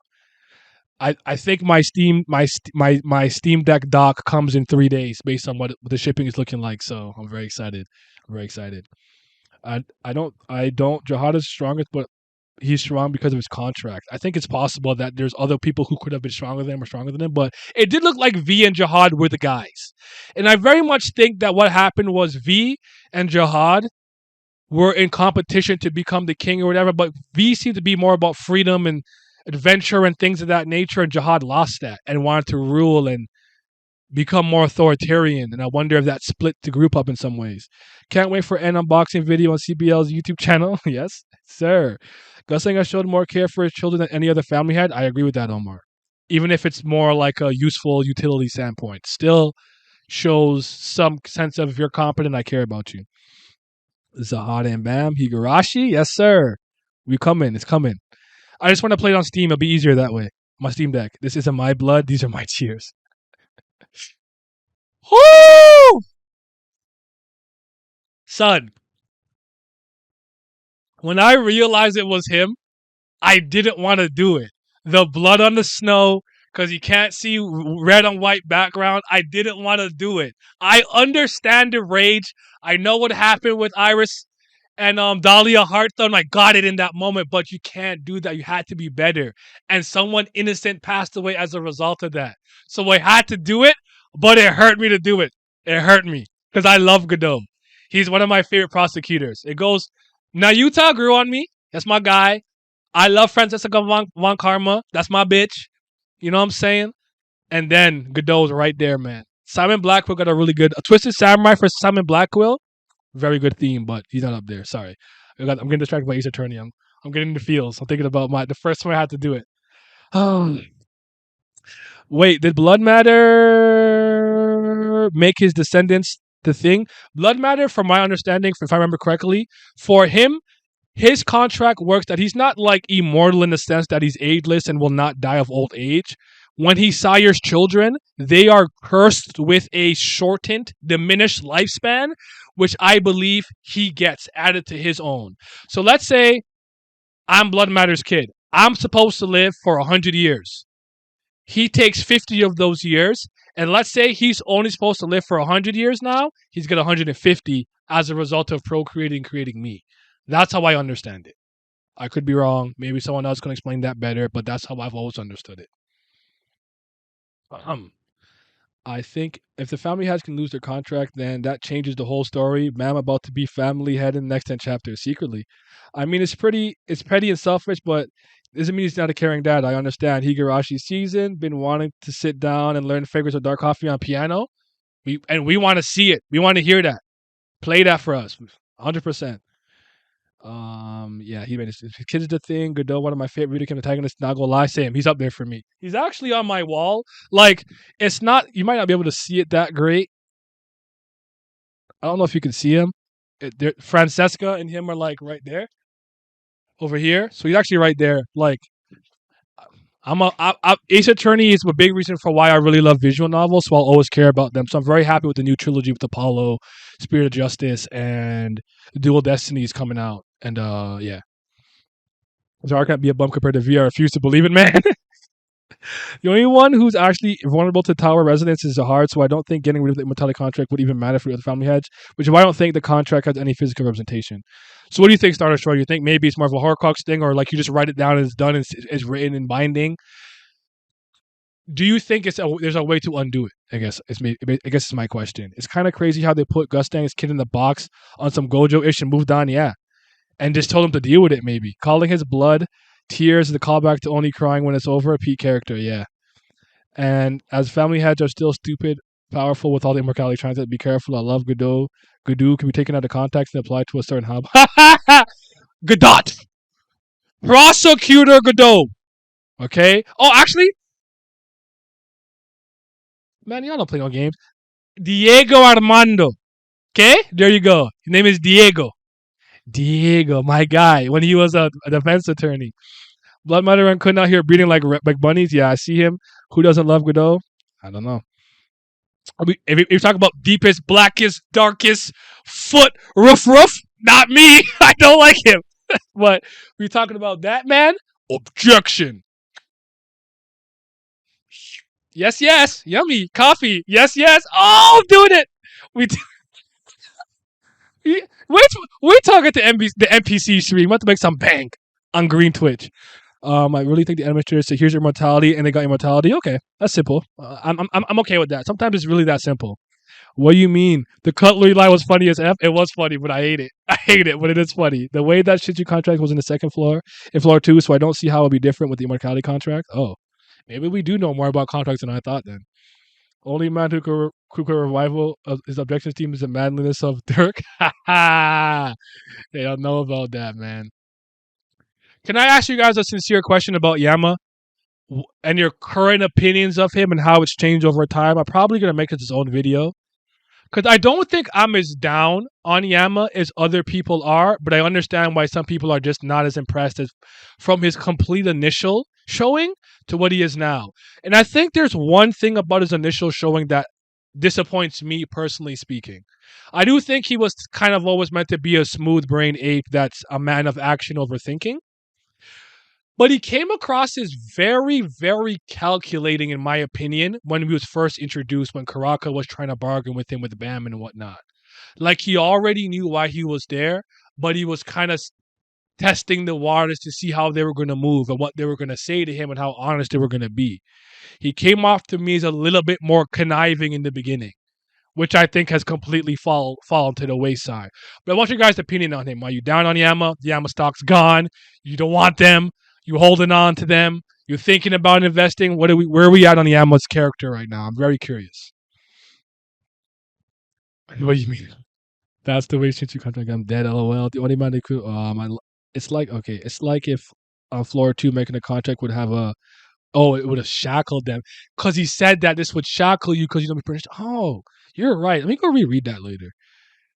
I think my Steam Deck dock comes in 3 days based on what the shipping is looking like. So I'm very excited. I don't. Jihad is strongest, but he's strong because of his contract. I think it's possible that there's other people who could have been stronger than him or stronger than him, but it did look like V and Jihad were the guys. And I very much think that what happened was V and Jihad were in competition to become the king or whatever, but V seemed to be more about freedom and adventure and things of that nature, and Jihad lost that and wanted to rule and become more authoritarian, and I wonder if that split the group up in some ways. Can't wait for an unboxing video on CBL's YouTube channel. Yes, sir. Gustang has showed more care for his children than any other family had. I agree with that, Omar. Even if it's more like a useful utility standpoint, still shows some sense of if you're competent, I care about you. Zahad and Bam, Higurashi, yes, sir. We coming. It's coming. I just want to play it on Steam. It'll be easier that way. My Steam Deck. This isn't my blood. These are my tears. Woo! Son, when I realized it was him, I didn't want to do it. The blood on the snow, because you can't see red on white background. I didn't want to do it. I understand the rage. I know what happened with Iris And Dahlia Heartthorn like got it in that moment, but you can't do that. You had to be better. And someone innocent passed away as a result of that. So I had to do it, but it hurt me to do it. It hurt me because I love Godot. He's one of my favorite prosecutors. It goes now. Utah grew on me. That's my guy. I love Francesca Von Karma. That's my bitch. You know what I'm saying? And then Godot's right there, man. Simon Blackwell got a Twisted Samurai for Simon Blackwell. Very good theme, but he's not up there. Sorry. I'm getting distracted by Ace Attorney. I'm getting the feels. I'm thinking about the first time I had to do it. Wait, did Blood Matter make his descendants the thing? Blood Matter, from my understanding, if I remember correctly, for him, his contract works that he's not like immortal in the sense that he's ageless and will not die of old age. When he sires children, they are cursed with a shortened, diminished lifespan, which I believe he gets added to his own. So let's say I'm Blood Matter's kid. I'm supposed to live for 100 years. He takes 50 of those years, and let's say he's only supposed to live for 100 years now. He's got 150 as a result of procreating, creating me. That's how I understand it. I could be wrong. Maybe someone else can explain that better, but that's how I've always understood it. I think if the family heads can lose their contract, then that changes the whole story. Ma'am about to be family head in the next 10 chapters secretly. I mean, it's petty and selfish, but doesn't mean he's not a caring dad. I understand. Higurashi season, been wanting to sit down and learn figures of dark coffee on piano. We want to see it. We want to hear that. Play that for us. 100%. Yeah, he made his kids the thing. Godot, one of my favorite video game antagonists. Not gonna lie, same. He's up there for me. He's actually on my wall. Like, it's not. You might not be able to see it that great. I don't know if you can see him. Francesca and him are like right there, over here. So he's actually right there. Like, Ace Attorney is a big reason for why I really love visual novels. So I'll always care about them. So I'm very happy with the new trilogy with Apollo, Spirit of Justice, and Dual Destinies coming out. And yeah. Zara can't be a bum compared to V. I refuse to believe it, man. The only one who's actually vulnerable to tower residents is Zahar, so I don't think getting rid of the Immortality contract would even matter for the other family heads, which is why I don't think the contract has any physical representation. So what do you think, Star Destroyer? You think maybe it's more of a Horcrux thing, or like you just write it down and it's done and it's written in binding? Do you think there's a way to undo it? I guess it's my question. It's kind of crazy how they put Gustang's kid in the box on some Gojo-ish and moved on, yeah. And just told him to deal with it, maybe. Calling his blood tears the callback to only crying when it's over. A Pete character, yeah. And as family heads are still stupid, powerful with all the immortality trying to be careful. I love Godot. Godot can be taken out of context and applied to a certain hub. Godot! Prosecutor Godot! Okay? Oh, actually, man, y'all don't play no games. Diego Armando. Okay? There you go. His name is Diego. Diego, my guy, when he was a defense attorney. Blood Matter and could not hear breathing like bunnies. Yeah, I see him. Who doesn't love Godot? I don't know. If you talk about deepest, blackest, darkest foot, roof, not me. I don't like him. But we're talking about that man. Objection. Yes, yes. Yummy. Coffee. Yes, yes. Oh, I'm doing it. We we're talking to the NPC stream. We have to make some bank on Green Twitch. I really think the administrators say, "Here's your immortality," and they got immortality. Okay, that's simple. I'm okay with that. Sometimes it's really that simple. What do you mean? The cutlery line was funny as F. It was funny, but I hate it. I hate it, but it is funny. The way that Shinju contract was in the second floor, in floor 2, so I don't see how it would be different with the immortality contract. Oh, maybe we do know more about contracts than I thought then. Only man who could revival of his objections team is the manliness of Dirk. Ha ha! They don't know about that, man. Can I ask you guys a sincere question about Yama and your current opinions of him and how it's changed over time? I'm probably gonna make this his own video because I don't think I'm as down on Yama as other people are, but I understand why some people are just not as impressed as from his complete initial showing to what he is now. And I think there's one thing about his initial showing that disappoints me personally speaking. I do think he was kind of always meant to be a smooth brain ape that's a man of action over thinking. But he came across as very, very calculating, in my opinion, when he was first introduced, when Karaka was trying to bargain with him with BAM and whatnot. Like, he already knew why he was there. but he was kind of testing the waters to see how they were going to move and what they were going to say to him and how honest they were going to be. He came off to me as a little bit more conniving in the beginning, which I think has completely fallen to the wayside. But what's your guys' opinion on him? Are you down on Yama? The Yama stock's gone. You don't want them. You holding on to them. You're thinking about investing. Where are we at on Yama's character right now? I'm very curious. What do you mean? That's the way since you contract. I'm dead. LOL. The only man they could. It's like okay. It's like if on floor two making a contract would have a. Oh, it would have shackled them because he said that this would shackle you because you don't be punished. Oh, you're right. Let me go reread that later.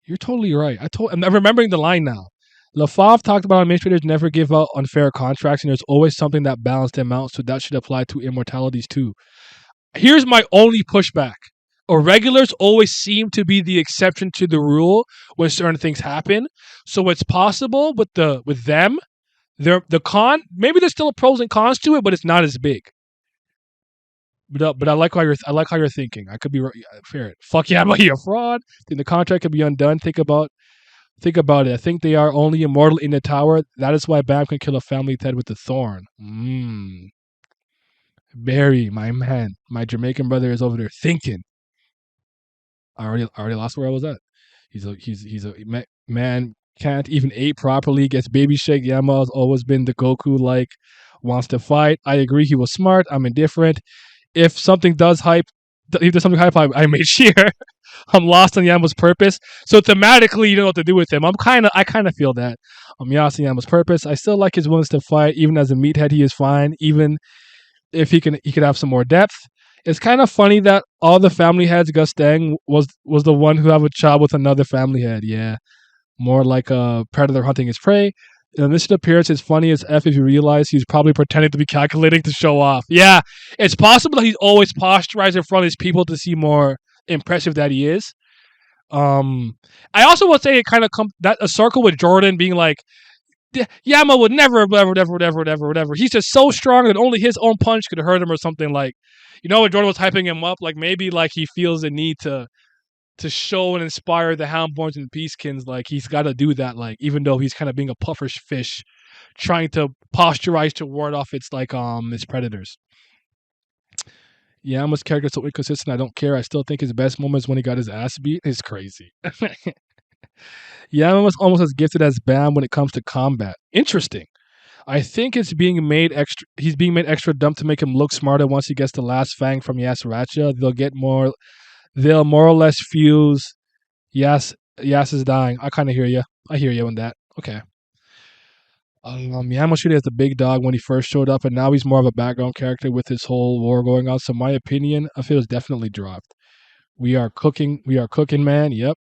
You're totally right. I'm remembering the line now. LaFave talked about administrators never give out unfair contracts, and there's always something that balanced them out. So that should apply to immortalities too. Here's my only pushback. Irregulars always seem to be the exception to the rule when certain things happen. So it's possible with them, the con maybe there's still pros and cons to it, but it's not as big. But I like how you're thinking. I could be fair. Fuck yeah, but you're a fraud. Think the contract could be undone. Think about it. I think they are only immortal in the tower. That is why Bam can kill a family head with the thorn. Barry, my man, my Jamaican brother is over there thinking. I already lost where I was at. He's a man can't even eat properly. Gets baby shake. Yama has always been the Goku like wants to fight. I agree. He was smart. I'm indifferent. If something does hype, if there's something hype, I made sure. I'm lost on Yama's purpose. So thematically, you don't know what to do with him. I kind of feel that. I'm lost on Yama's purpose. I still like his willingness to fight. Even as a meathead, he is fine. Even if he could have some more depth. It's kind of funny that all the family heads, Gustang was the one who have a child with another family head. Yeah, more like a predator hunting his prey. And this appearance is funny as F if you realize he's probably pretending to be calculating to show off. Yeah, it's possible that he's always posturized in front of his people to see more impressive that he is. I also would say it kind of that a circle with Jordan being like, Yama would never, whatever. He's just so strong that only his own punch could hurt him or something like. You know, when Jordan was hyping him up, like maybe like he feels the need to show and inspire the Houndborns and Peaskins, like he's got to do that, like even though he's kind of being a pufferfish fish, trying to posturize to ward off its like its predators. Yama's character is so inconsistent. I don't care. I still think his best moment is when he got his ass beat. It's crazy. Yama was almost as gifted as Bam when it comes to combat. Interesting. I think it's being made extra. He's being made extra dumb to make him look smarter. Once he gets the last fang from Yasaracha, they'll more or less fuse. Yas is dying. I kind of hear you. I hear you on that. Okay. Yamashita is the big dog when he first showed up, and now he's more of a background character with this whole war going on. So my opinion of it was definitely dropped. We are cooking, man. Yep.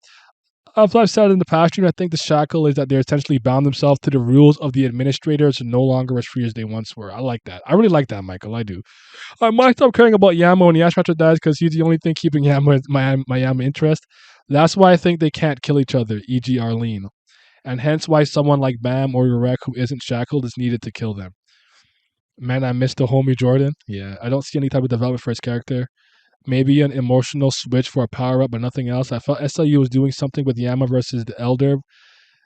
As I've said in the past, I think the shackle is that they're essentially bound themselves to the rules of the administrators and no longer as free as they once were. I like that. I really like that, Michael. I do. I might stop caring about Yama when Yashratra dies because he's the only thing keeping Yama my Yama interest. That's why I think they can't kill each other, e.g. Arlene. And hence why someone like Bam or Yurek who isn't shackled is needed to kill them. Man, I missed the homie Jordan. Yeah, I don't see any type of development for his character. Maybe an emotional switch for a power up, but nothing else. I felt SLU was doing something with Yama versus the Elder.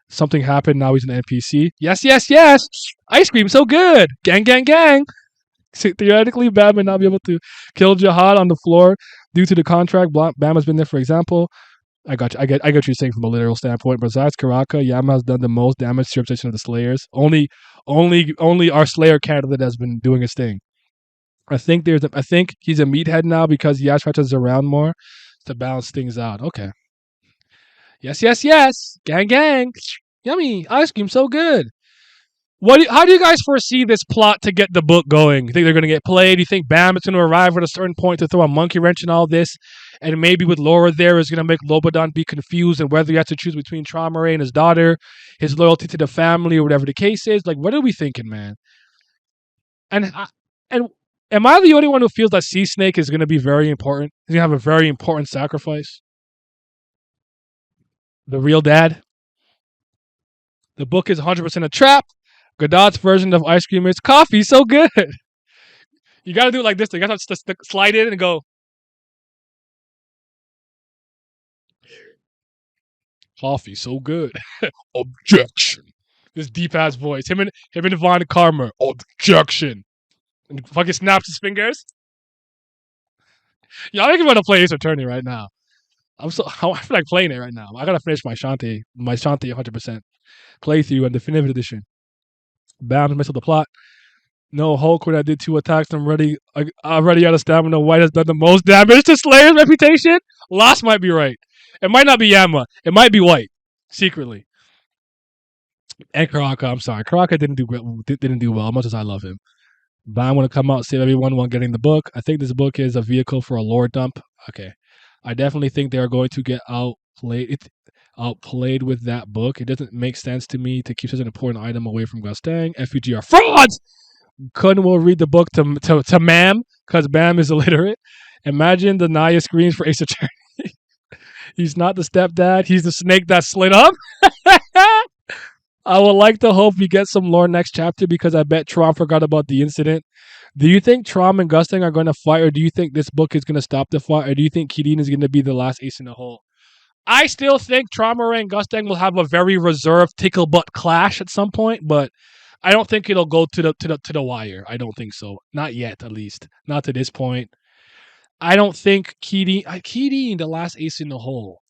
Something happened. Now he's an NPC. Yes. Ice cream, so good. Gang. So theoretically, Bam may not be able to kill Jihad on the floor due to the contract. Bam has been there, for example. I got you. I get what you're saying from a literal standpoint. Besides Karaka, Yama has done the most damage to the reputation of the Slayers. Only our Slayer candidate has been doing his thing. I think he's a meathead now because Yashracha's around more to balance things out. Okay. Yes. Gang. Yummy. Ice cream, so good. How do you guys foresee this plot to get the book going? You think they're going to get played? You think Bam is going to arrive at a certain point to throw a monkey wrench in all this? And maybe with Laura there is going to make Lobadon be confused and whether he has to choose between Traumerei and his daughter, his loyalty to the family, or whatever the case is. Like, what are we thinking, man? And am I the only one who feels that Sea Snake is going to be very important? He's going to have a very important sacrifice? The real dad? The book is 100% a trap. Godot's version of ice cream is coffee, so good. You got to do it like this. You got to slide in and go. Coffee, so good. Objection. This deep ass voice. Him and Von Karma. Objection. And he fucking snaps his fingers. Y'all make me want to play Ace Attorney right now. I feel like playing it right now. I gotta finish my Shantae 100% playthrough and definitive edition. Bam, mess up the plot. No, Hulk when I did 2 attacks. I'm already out of stamina. White has done the most damage to Slayer's reputation. Lost might be right. It might not be Yama. It might be White. Secretly. And Karaka, I'm sorry. Karaka didn't do well, much as I love him. But I want to come out, save everyone while getting the book. I think this book is a vehicle for a lore dump. Okay. I definitely think they are going to get outplayed with that book. It doesn't make sense to me to keep such an important item away from Gustang. FUG are frauds! Kun will read the book to Mam, because Bam is illiterate. Imagine the Naya screens for Ace Attorney. He's not the stepdad. He's the snake that slid up. I would like to hope we get some lore next chapter because I bet Traum forgot about the incident. Do you think Traum and Gustang are going to fight, or do you think this book is going to stop the fight, or do you think Kirin is going to be the last ace in the hole? I still think Traumerei and Gustang will have a very reserved tickle butt clash at some point, but I don't think it'll go to the wire. I don't think so. Not yet, at least. Not to this point. I don't think Kirin, the last ace in the hole.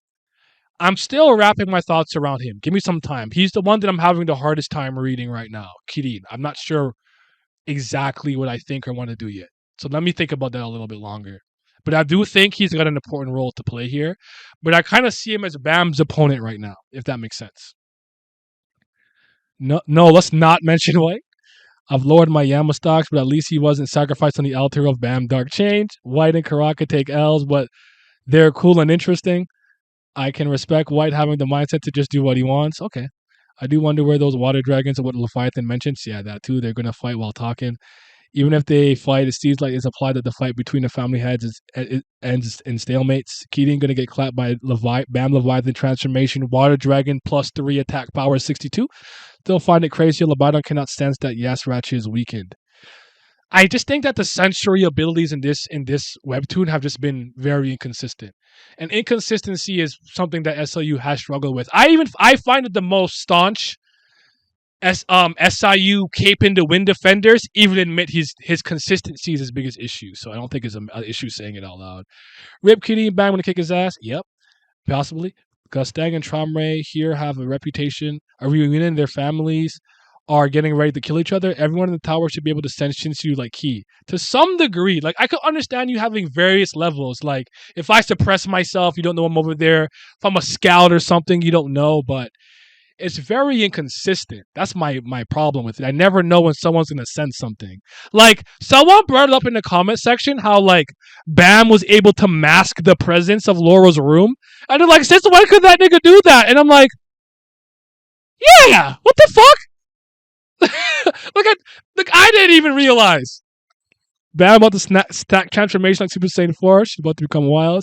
I'm still wrapping my thoughts around him. Give me some time. He's the one that I'm having the hardest time reading right now. Kirin. I'm not sure exactly what I think or want to do yet. So let me think about that a little bit longer. But I do think he's got an important role to play here. But I kind of see him as Bam's opponent right now, if that makes sense. No, let's not mention White. I've lowered my Yama stocks, but at least he wasn't sacrificed on the altar of Bam Dark Change. White and Karaka take L's, but they're cool and interesting. I can respect White having the mindset to just do what he wants. Okay. I do wonder where those water dragons and what Leviathan mentions. Yeah, that too. They're going to fight while talking. Even if they fight, it seems like it's implied that the fight between the family heads ends in stalemates. Keating going to get clapped by Bam Leviathan transformation. Water dragon +3 attack power 62. Still find it crazy. Lobadon cannot sense that Yasrach is weakened. I just think that the sensory abilities in this webtoon have just been very inconsistent, and inconsistency is something that SLU has struggled with. I find it the most staunch SIU cape into win defenders even admit his consistency is his biggest issue. So I don't think it's an issue saying it out loud. Rip Kitty and Bang gonna kick his ass. Yep, possibly. Gustang and Traumerei here have a reputation, a reunion. Their families are getting ready to kill each other. Everyone in the tower should be able to sense Shinsu like Ki. To some degree, like I could understand you having various levels. Like if I suppress myself, you don't know I'm over there. If I'm a scout or something, you don't know. But it's very inconsistent. That's my problem with it. I never know when someone's gonna sense something. Like someone brought it up in the comment section how like Bam was able to mask the presence of Laura's room. And they're like, sis, why could that nigga do that? And I'm like, yeah, what the fuck? Look, I didn't even realize. Bam about to stack transformation like Super Saiyan 4. She's about to become wild.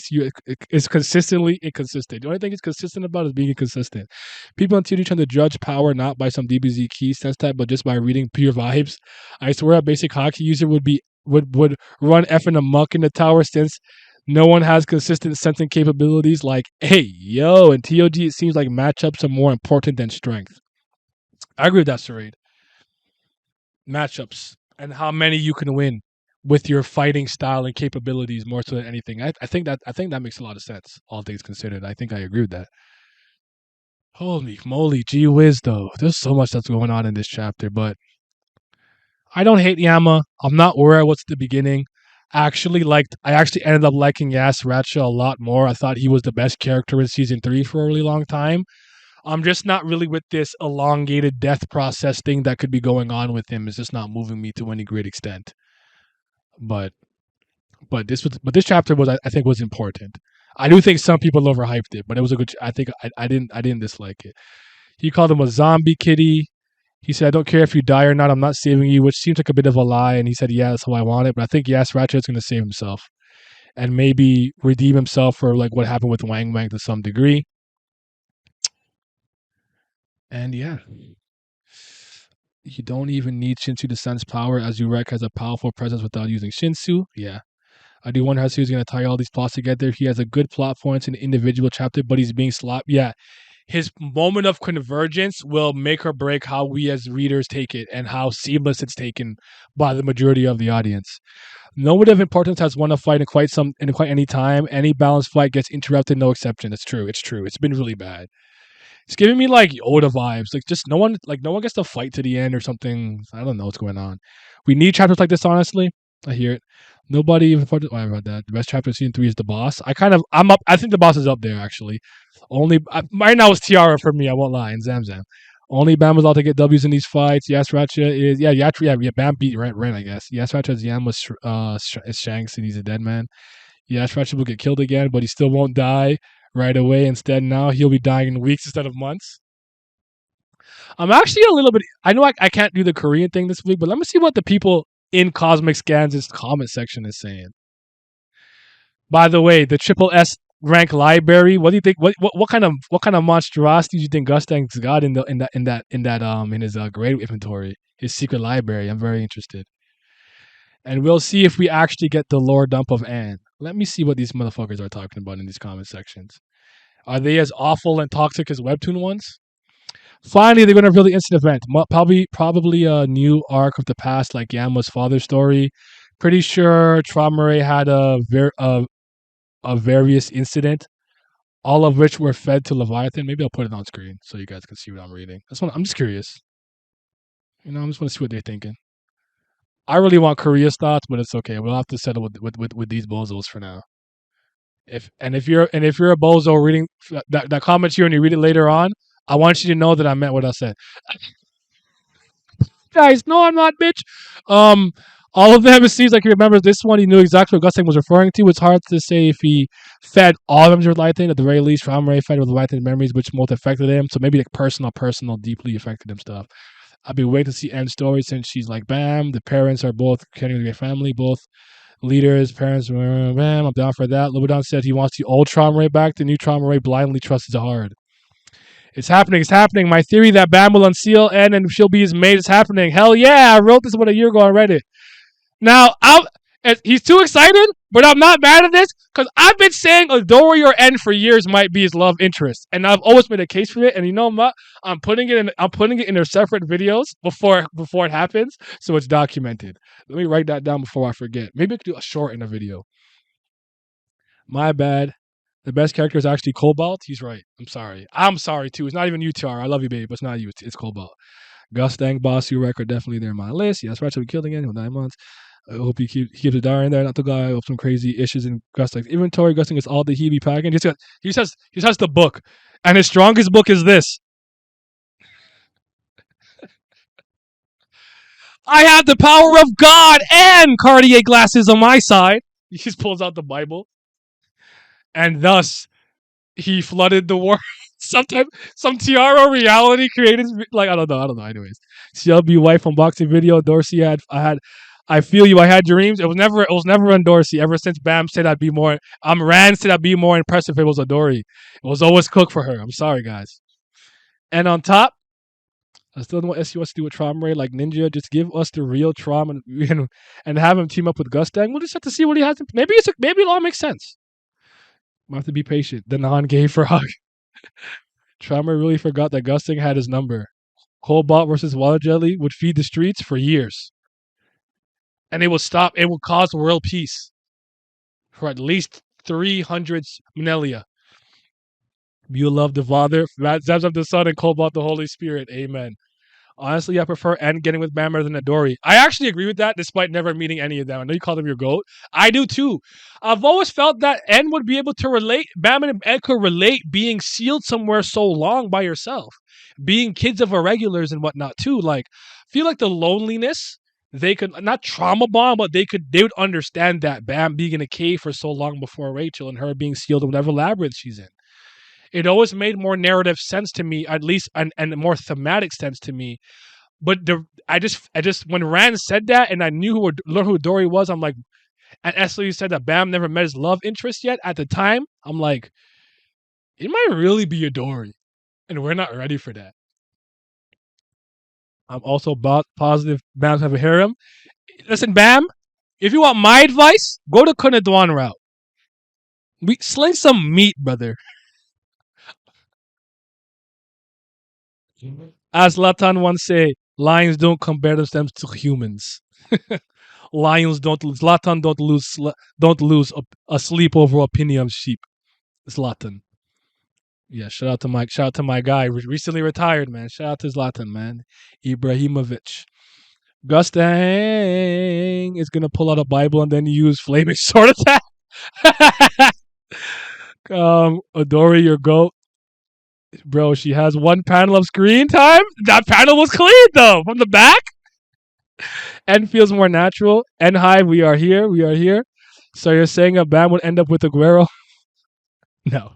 It's consistently inconsistent. The only thing it's consistent about is being inconsistent. People on TV trying to judge power not by some DBZ key sense type, but just by reading pure vibes. I swear a basic hockey user would run effing amok in the tower since no one has consistent sensing capabilities like, hey, yo, in TOG it seems like matchups are more important than strength. I agree with that, Sarid. Matchups and how many you can win with your fighting style and capabilities more so than anything. I think that makes a lot of sense, all things considered. I think I agree with that. Holy moly, gee whiz though. There's so much that's going on in this chapter, but I don't hate Yama. I'm not where I was at the beginning. I actually ended up liking Yasrach a lot more. I thought he was the best character in season 3 for a really long time. I'm just not really with this elongated death process thing that could be going on with him. It's just not moving me to any great extent. But this chapter I think was important. I do think some people overhyped it, but it was a good. I think I didn't dislike it. He called him a zombie kitty. He said, "I don't care if you die or not. I'm not saving you," which seems like a bit of a lie. And he said, "Yeah, that's how I want it." But I think Yasrach is going to save himself and maybe redeem himself for like what happened with Wang Wang to some degree. And yeah, you don't even need Shinsu to sense power, as Urek has a powerful presence without using Shinsu. Yeah. I do wonder how he's going to tie all these plots together. He has a good plot points in an individual chapter, but he's being sloppy. Yeah. his moment of convergence will make or break how we as readers take it and how seamless it's taken by the majority of the audience. Nobody of importance has won a fight in quite any time. Any balanced fight gets interrupted, no exception. It's true. It's true. It's been really bad. It's giving me like Yoda vibes. Like just no one gets to fight to the end or something. I don't know what's going on. We need chapters like this, honestly. I hear it. Nobody even oh, I read that. The best chapter of season 3 is the boss. I'm up. I think the boss is up there actually. Only right now is Tiara for me. I won't lie. And Zamzam. Only Bam was allowed to get W's in these fights. Yes, Ratcha is Bam beat Ren, I guess. Yes, Ratcha's Yama is Shanks and he's a dead man. Yes, Ratcha will get killed again, but he still won't die right away. Instead, now he'll be dying in weeks instead of months. I'm actually a little bit. I know I can't do the Korean thing this week, but let me see what the people in Cosmic Scans' comment section is saying. By the way, the triple S rank library. What do you think? What kind of monstrosity do you think Gustang's got in his grade inventory? His secret library. I'm very interested. And we'll see if we actually get the lore dump of Anne. Let me see what these motherfuckers are talking about in these comment sections. Are they as awful and toxic as Webtoon ones? Finally, they're going to reveal the instant event. Probably a new arc of the past, like Yama's father's story. Pretty sure Traumerei had a various incident, all of which were fed to Leviathan. Maybe I'll put it on screen so you guys can see what I'm reading. I'm just curious. I'm just want to see what they're thinking. I really want Korea's thoughts, but it's okay. We'll have to settle with these bozos for now. If you're a bozo reading that comment here and you read it later on, I want you to know that I meant what I said. Guys, no, I'm not, bitch. All of them, it seems like he remembers this one. He knew exactly what Gustang was referring to. It's hard to say if he fed all of them with Leviathan. At the very least, Traumerei fed with Leviathan memories, which most affected him. So maybe like personal, deeply affected him stuff. I've been waiting to see Anne's story since she's like, bam, the parents are both carrying their family, both leaders, parents, bam, I'm down for that. Lobadon said he wants the old Traumerei back. The new Traumerei blindly trusts hard. It's happening. It's happening. My theory that Bam will unseal Anne and she'll be his mate is happening. Hell yeah. I wrote this about a year ago on Reddit. Now, he's too excited, but I'm not mad at this because I've been saying Adori or N for years might be his love interest, and I've always made a case for it. And you know what? I'm putting it in their separate videos before it happens, so it's documented. Let me write that down before I forget. Maybe I could do a short in a video. My bad. The best character is actually Cobalt. He's right. I'm sorry too. It's not even you, TR. I love you, baby, but it's not you. It's Cobalt. Gustang, Boss, you record definitely there on my list. Yes, Ratchet will be killed again in 9 months. I hope he keeps the diary in there, not the guy with some crazy issues in Gustang's inventory. Gusting is all the Hebe packing. He says the book, and his strongest book is this. I have the power of God and Cartier glasses on my side. He just pulls out the Bible, and thus he flooded the world. Sometimes some Tiara reality created like I don't know. Anyways, CLB wife unboxing video. Dorsey I feel you. I had dreams. It was never on Dorsey. Ever since Bam said I'd be more. Rand said I'd be more impressive if it was Adori. It was always Cook for her. I'm sorry, guys. And on top, I still don't want SUS to do with Traumerei like Ninja. Just give us the real Traum and have him team up with Gustang. We'll just have to see what he has. Maybe it all makes sense. We'll have to be patient. The non-gay frog. Traumerei really forgot that Gustang had his number. Cobalt versus Water Jelly would feed the streets for years. And it will cause world peace for at least 300 millennia. You love the Father, Zamzam the Son, and Cobalt the Holy Spirit. Amen. Honestly, I prefer N getting with Bam than Adori. I actually agree with that, despite never meeting any of them. I know you call them your GOAT. I do too. I've always felt that N would be able to relate, Bam and N could relate being sealed somewhere so long by yourself. Being kids of irregulars and whatnot too. Like, I feel like the loneliness, they could, not trauma bond, but they would understand that Bam being in a cave for so long before Rachel and her being sealed in whatever labyrinth she's in. It always made more narrative sense to me, at least, and more thematic sense to me. But I just when Rand said that, and I knew who Dory was, I'm like, and Esli said that Bam never met his love interest yet. At the time, I'm like, it might really be a Dory, and we're not ready for that. I'm also positive Bam's have a harem. Listen, Bam, if you want my advice, go to Kunadwan route. We sling some meat, brother. As Latan once say, lions don't compare themselves to humans. Lions don't lose. Zlatan don't lose a sleep over opinion of sheep. Zlatan. Yeah, shout out to my guy, recently retired, man. Shout out to Zlatan, man. Ibrahimovic. Gustang is gonna pull out a Bible and then use flaming sword attack. Adori, your goat. Bro, she has one panel of screen time. That panel was clean though, from the back. And feels more natural. And Hive, we are here. We are here. So you're saying a band would end up with Aguero? No.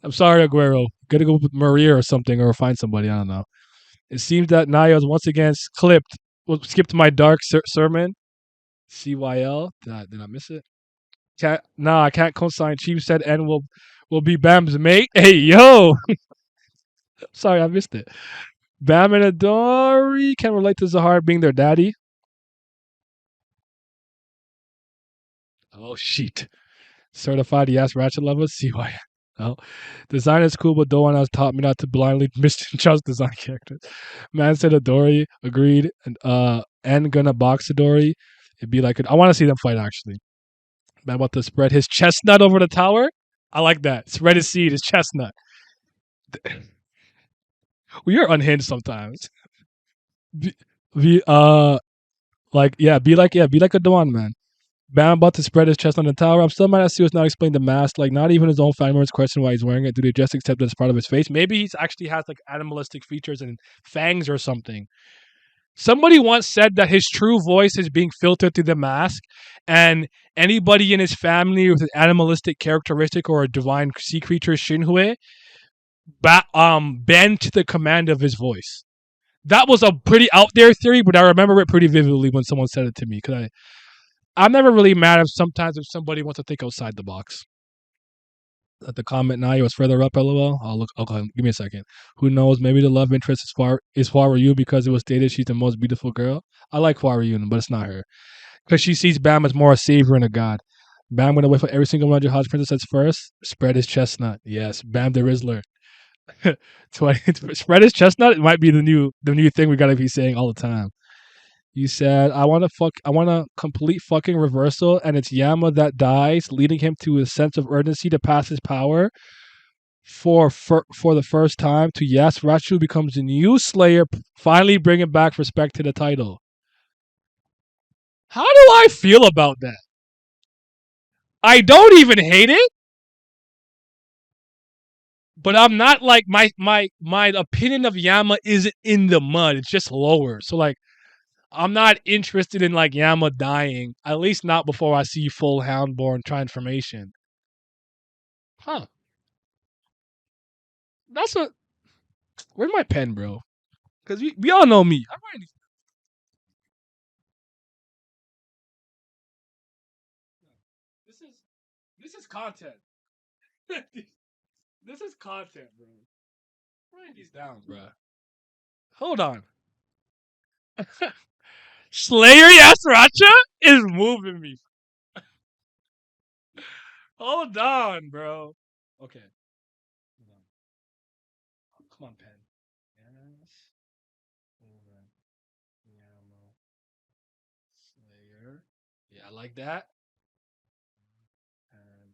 I'm sorry, Aguero. Gotta go with Maria or something, or find somebody. I don't know. It seems that Naya was once again skipped my dark sermon. CYL. Did I miss it? I can't co-sign. Chief said N will be Bam's mate. Hey yo. Sorry, I missed it. Bam and Adori can relate to Zahar being their daddy. Oh shit. Certified yes Ratchet lover. CYL. No. Design is cool, but Doan has taught me not to blindly mistrust design characters. Man said Adori, agreed, and gonna box Adori. It'd be like I want to see them fight actually. Man about to spread his chestnut over the tower. I like that. Spread his seed, his chestnut. We are unhinged sometimes. Be be like a Doan man. Bam about to spread his chest on the tower. I'm still mad at Steel's not explain the mask. Like, not even his own family members question why he's wearing it. Do they just accept that it's part of his face? Maybe he actually has like animalistic features and fangs or something. Somebody once said that his true voice is being filtered through the mask, and anybody in his family with an animalistic characteristic or a divine sea creature, Shinhue, bend to the command of his voice. That was a pretty out there theory, but I remember it pretty vividly when someone said it to me because I'm never really mad if somebody wants to think outside the box. At the comment now, was further up. LOL. I'll look. Okay, give me a second. Who knows? Maybe the love interest is Hua Ryu because it was stated she's the most beautiful girl. I like Hua Ryu, but it's not her because she sees Bam as more a savior and a god. Bam went away for every single one of your house princesses first. Spread his chestnut. Yes, Bam the Rizzler. Spread his chestnut. It might be the new thing we gotta be saying all the time. You said, I want a complete fucking reversal, and it's Yama that dies, leading him to a sense of urgency to pass his power for the first time to Yasurachu becomes the new Slayer, finally bringing back respect to the title. How do I feel about that? I don't even hate it, but I'm not like my opinion of Yama isn't in the mud. It's just lower. So like I'm not interested in like Yama dying, at least not before I see full Houndborn transformation. Huh. That's a where's my pen, bro? Because we all know me. I'm writing. This is content. This is content, bro. I'm writing these down, bro. Hold on. Slayer Yasuracha is moving me. Hold on, bro. Okay. Come on, pen. Yes. Yama Slayer. Yeah, I like that. And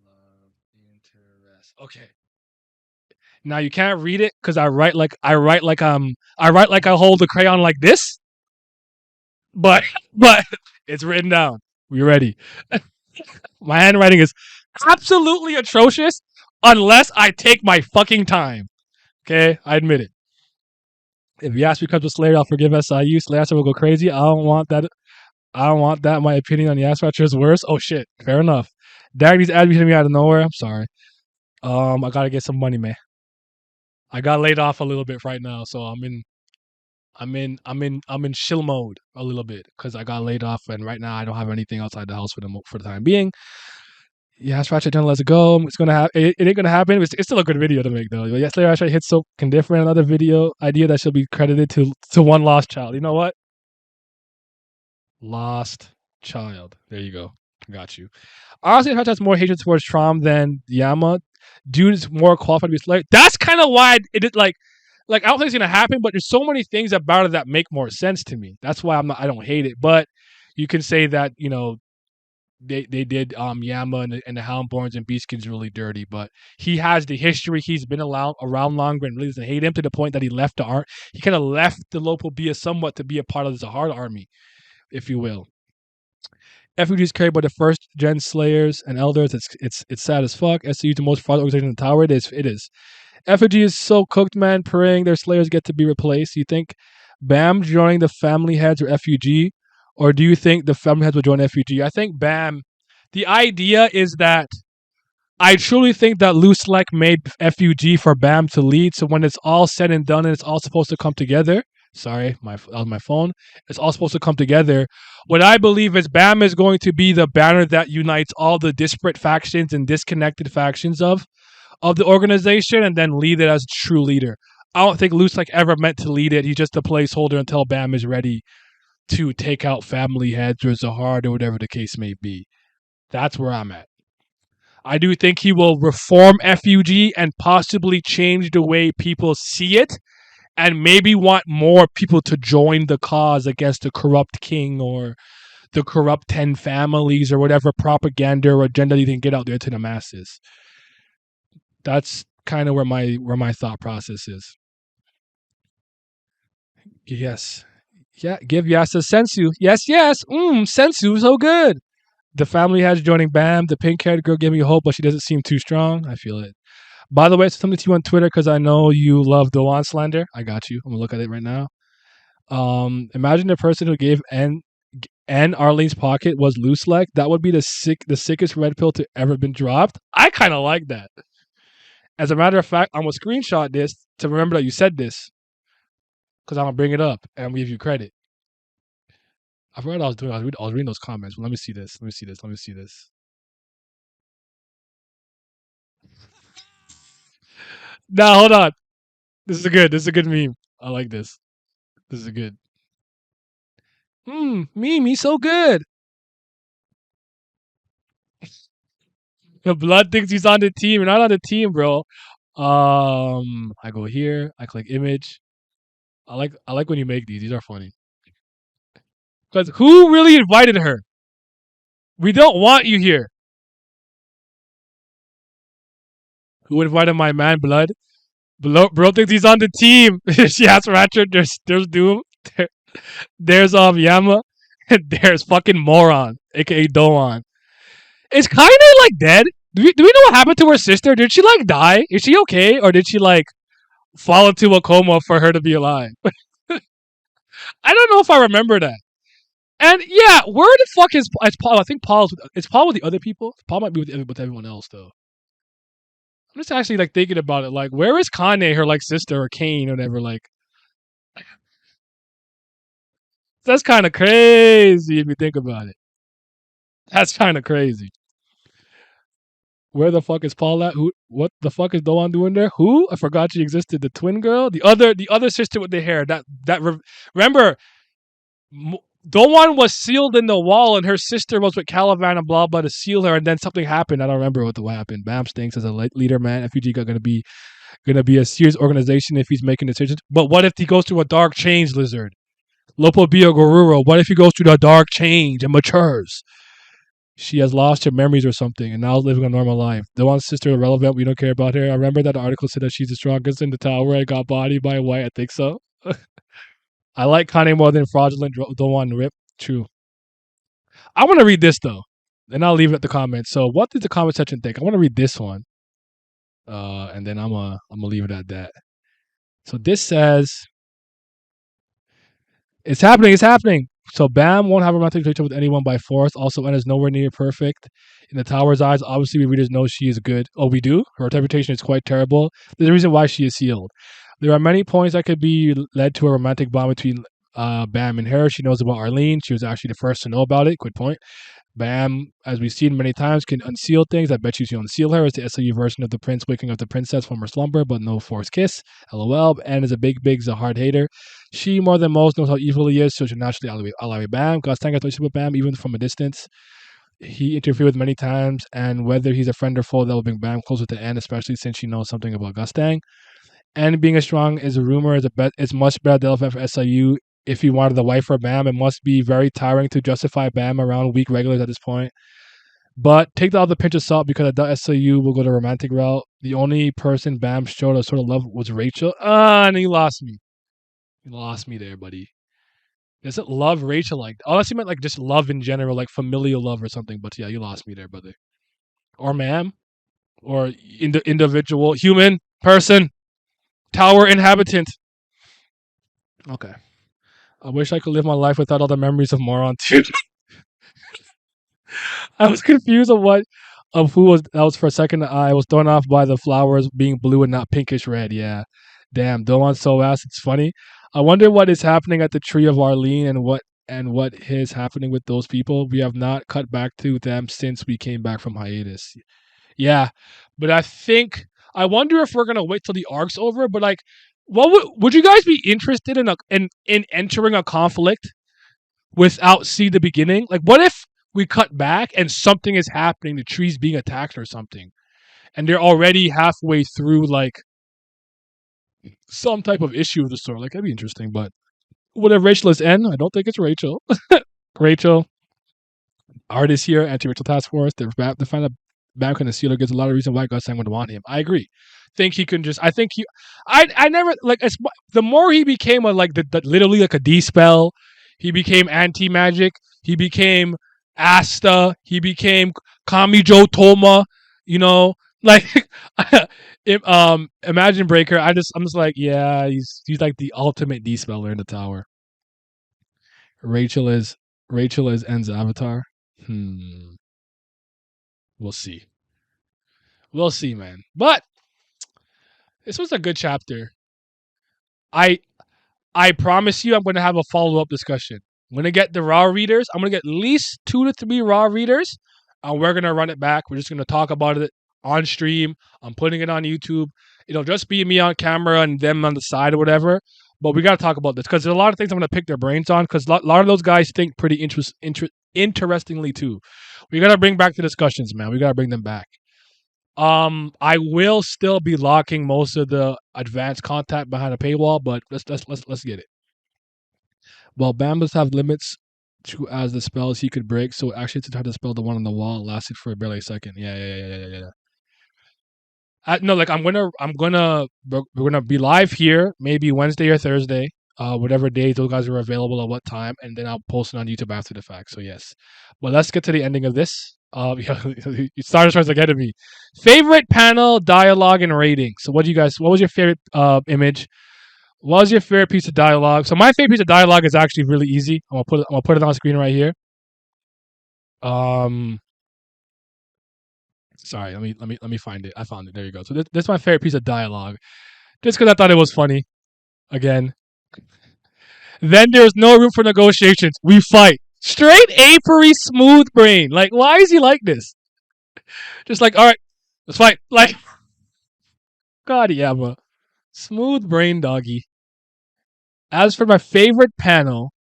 love interest. Okay. Now you can't read it because I write like I hold the crayon like this, but but it's written down. We ready? My handwriting is absolutely atrocious unless I take my fucking time. Okay, I admit it. If Yas becomes a Slayer, I'll forgive SIU. Slayer will go crazy. I don't want that. I don't want that. My opinion on Yas is worse. Oh shit. Fair enough. Dagny's ad me out of nowhere. I'm sorry. I gotta get some money, man. I got laid off a little bit right now, so I'm in chill mode a little bit because I got laid off, and right now I don't have anything outside the house for the time being. Yeah, Ratchet done let's go. It's gonna happen. It ain't gonna happen. It's still a good video to make though. Yes, Ratchet hits so different. Another video idea that should be credited to one lost child. You know what? Lost child. There you go. got you. Honestly, Hunter has more hatred towards Traum than Yama. Dude is more qualified to be Slayer. That's kind of why it is like I don't think it's gonna happen, but there's so many things about it that make more sense to me. That's why I don't hate it. But you can say that they did Yama and the Houndborns and Beastkins really dirty, but he has the history. He's been around longer and really doesn't hate him to the point that he left the art. He kind of left the local Bia somewhat to be a part of the Zahar army, if you will. FUGs carried by the first gen Slayers and Elders. It's sad as fuck. SCU is the most fraud organization in the tower. It is. It is. FUG is so cooked, man. Praying their Slayers get to be replaced. You think BAM joining the family heads or FUG, or do you think the family heads will join FUG? I think BAM. The idea is that I truly think that Lou Selec made FUG for BAM to lead. So when it's all said and done and it's all supposed to come together. Sorry, on my phone. It's all supposed to come together. What I believe is BAM is going to be the banner that unites all the disparate factions and disconnected factions of the organization, and then lead it as a true leader. I don't think Luce ever meant to lead it. He's just a placeholder until BAM is ready to take out family heads or Zahar or whatever the case may be. That's where I'm at. I do think he will reform FUG and possibly change the way people see it, and maybe want more people to join the cause against the corrupt king or the corrupt 10 families or whatever propaganda or agenda you can get out there to the masses. That's kind of where my thought process is. Yes. Yeah, give Yasa Sensu. Yes, yes. Sensu so good. The family has joining BAM. The pink-haired girl gave me hope, but she doesn't seem too strong. I feel it. By the way, it's something to you on Twitter because I know you love Doan slander. I got you. I'm gonna look at it right now. Imagine the person who gave N Arlene's pocket was loose leg. That would be the sickest red pill to ever been dropped. I kind of like that. As a matter of fact, I'm gonna screenshot this to remember that you said this because I'm gonna bring it up and I'm gonna give you credit. I forgot what I was doing. I was reading those comments. Well, let me see this. Let me see this. Now hold on. This is a good meme. I like this. This is a good. Meme, he's so good. The blood thinks he's on the team. You're not on the team, bro. I go here. I click image. I like when you make these. These are funny. Because who really invited her? We don't want you here. Who invited my man, Blood? Bro thinks he's on the team. She has Ratchet. There's Doom. There's Yama. There's fucking Moron, aka Doan. It's kind of like dead. Do we know what happened to her sister? Did she die? Is she okay, or did she fall into a coma for her to be alive? I don't know if I remember that. And yeah, where the fuck is Paul? I think it's Paul with the other people. Paul might be with everyone else though. I'm just actually thinking about it. Where is Kane, her sister, or Kane, or whatever? That's kind of crazy if you think about it. That's kind of crazy. Where the fuck is Paul at? Who? What the fuck is Doan doing there? Who? I forgot she existed. The twin girl, the other sister with the hair. Remember, Doan was sealed in the wall, and her sister was with Caliban and blah blah to seal her, and then something happened. I don't remember what happened. Bam stinks as a leader, man. FUG got gonna be a serious organization if he's making decisions. But what if he goes through a dark change, Lizard? Lopo Bio Goruro. What if he goes through the dark change and matures? She has lost her memories or something and now is living a normal life. Doan's sister irrelevant. We don't care about her. I remember that the article said that she's the strongest in the tower. I got bodied by a white. I think so. I like Kanye more than fraudulent Doan Rip. True. I want to read this though. Then I'll leave it at the comments. So what did the comment section think? I want to read this one. And then I'm gonna leave it at that. So this says it's happening. So Bam won't have a romantic relationship with anyone by force. Also, N is nowhere near perfect. In the tower's eyes, obviously, we readers know she is good. Oh, we do? Her reputation is quite terrible. There's a reason why she is sealed. There are many points that could be led to a romantic bond between Bam and her. She knows about Arlene. She was actually the first to know about it. Good point. Bam, as we've seen many times, can unseal things. I bet you she unseal her. It's the SLU version of the prince waking up the princess from her slumber, but no forced kiss. LOL. Anne is a big Zahard hater. She, more than most, knows how evil he is, so she'll naturally ally Bam. Gustang has relationship with Bam, even from a distance. he interfered with many times, and whether he's a friend or foe that will bring Bam closer to the end, especially since she knows something about Gustang. And being as strong as a rumor is much better than for SIU. If he wanted the wife for Bam, it must be very tiring to justify Bam around weak regulars at this point. But take that with a pinch of salt because I doubt SIU will go the romantic route. The only person Bam showed a sort of love was Rachel. And he lost me. You lost me there, buddy. Doesn't love Rachel like unless you meant like just love in general, like familial love or something. But yeah, you lost me there, brother. Or ma'am, or individual, human, person, tower inhabitant. Okay. I wish I could live my life without all the memories of Moron too. I was confused of who was that was for a second. I was thrown off by the flowers being blue and not pinkish red. Yeah. Damn, Doan's so ass. It's funny. I wonder what is happening at the tree of Arlene and what is happening with those people. We have not cut back to them since we came back from hiatus. Yeah, but I wonder if we're gonna wait till the arc's over. But like, what would you guys be interested in in entering a conflict without seeing the beginning? Like, what if we cut back and something is happening, the tree's being attacked or something, and they're already halfway through like some type of issue of the sort? Like, that'd be interesting. But what if Rachel is N? I don't think it's Rachel. Rachel, artist here, anti-Rachel task force. They find out Bam and Sealer gives a lot of reason why Gustang would want him. I agree. Think he can just. I think he. I never like. The more he became a like the literally like a D spell, he became anti magic. He became Asta. He became Kamijo Toma. You know, like Imagine Breaker. I'm just like, yeah, he's like the ultimate D speller in the tower. Rachel is En's avatar. We'll see. We'll see, man. But this was a good chapter. I I promise you, I'm going to have a follow up discussion. I'm going to get the raw readers. I'm going to get at least 2 to 3 raw readers, and we're going to run it back. We're just going to talk about it on stream. I'm putting it on YouTube. It'll just be me on camera and them on the side or whatever. But we got to talk about this because there's a lot of things I'm going to pick their brains on because a lot of those guys think pretty interestingly too. We got to bring back the discussions, man. We got to bring them back. I will still be locking most of the advanced content behind a paywall, but let's get it. Well, Bambas have limits to as the spells he could break, so actually to try to spell the one on the wall lasted for barely a second. Yeah. No, like we're gonna be live here maybe Wednesday or Thursday, whatever days those guys are available at what time, and then I'll post it on YouTube after the fact. So yes, but let's get to the ending of this. You started trying to get at me. Favorite panel, dialogue, and rating. So what was your favorite image? What was your favorite piece of dialogue? So my favorite piece of dialogue is actually really easy. I'm gonna put it on screen right here. Sorry, let me find it. I found it. There you go. So this is my favorite piece of dialogue, just because I thought it was funny. Again, then there's no room for negotiations. We fight. Straight Avery smooth brain. Like, why is he like this? Just like, all right, let's fight. Like, God, Yama. Smooth brain doggy. As for my favorite panel,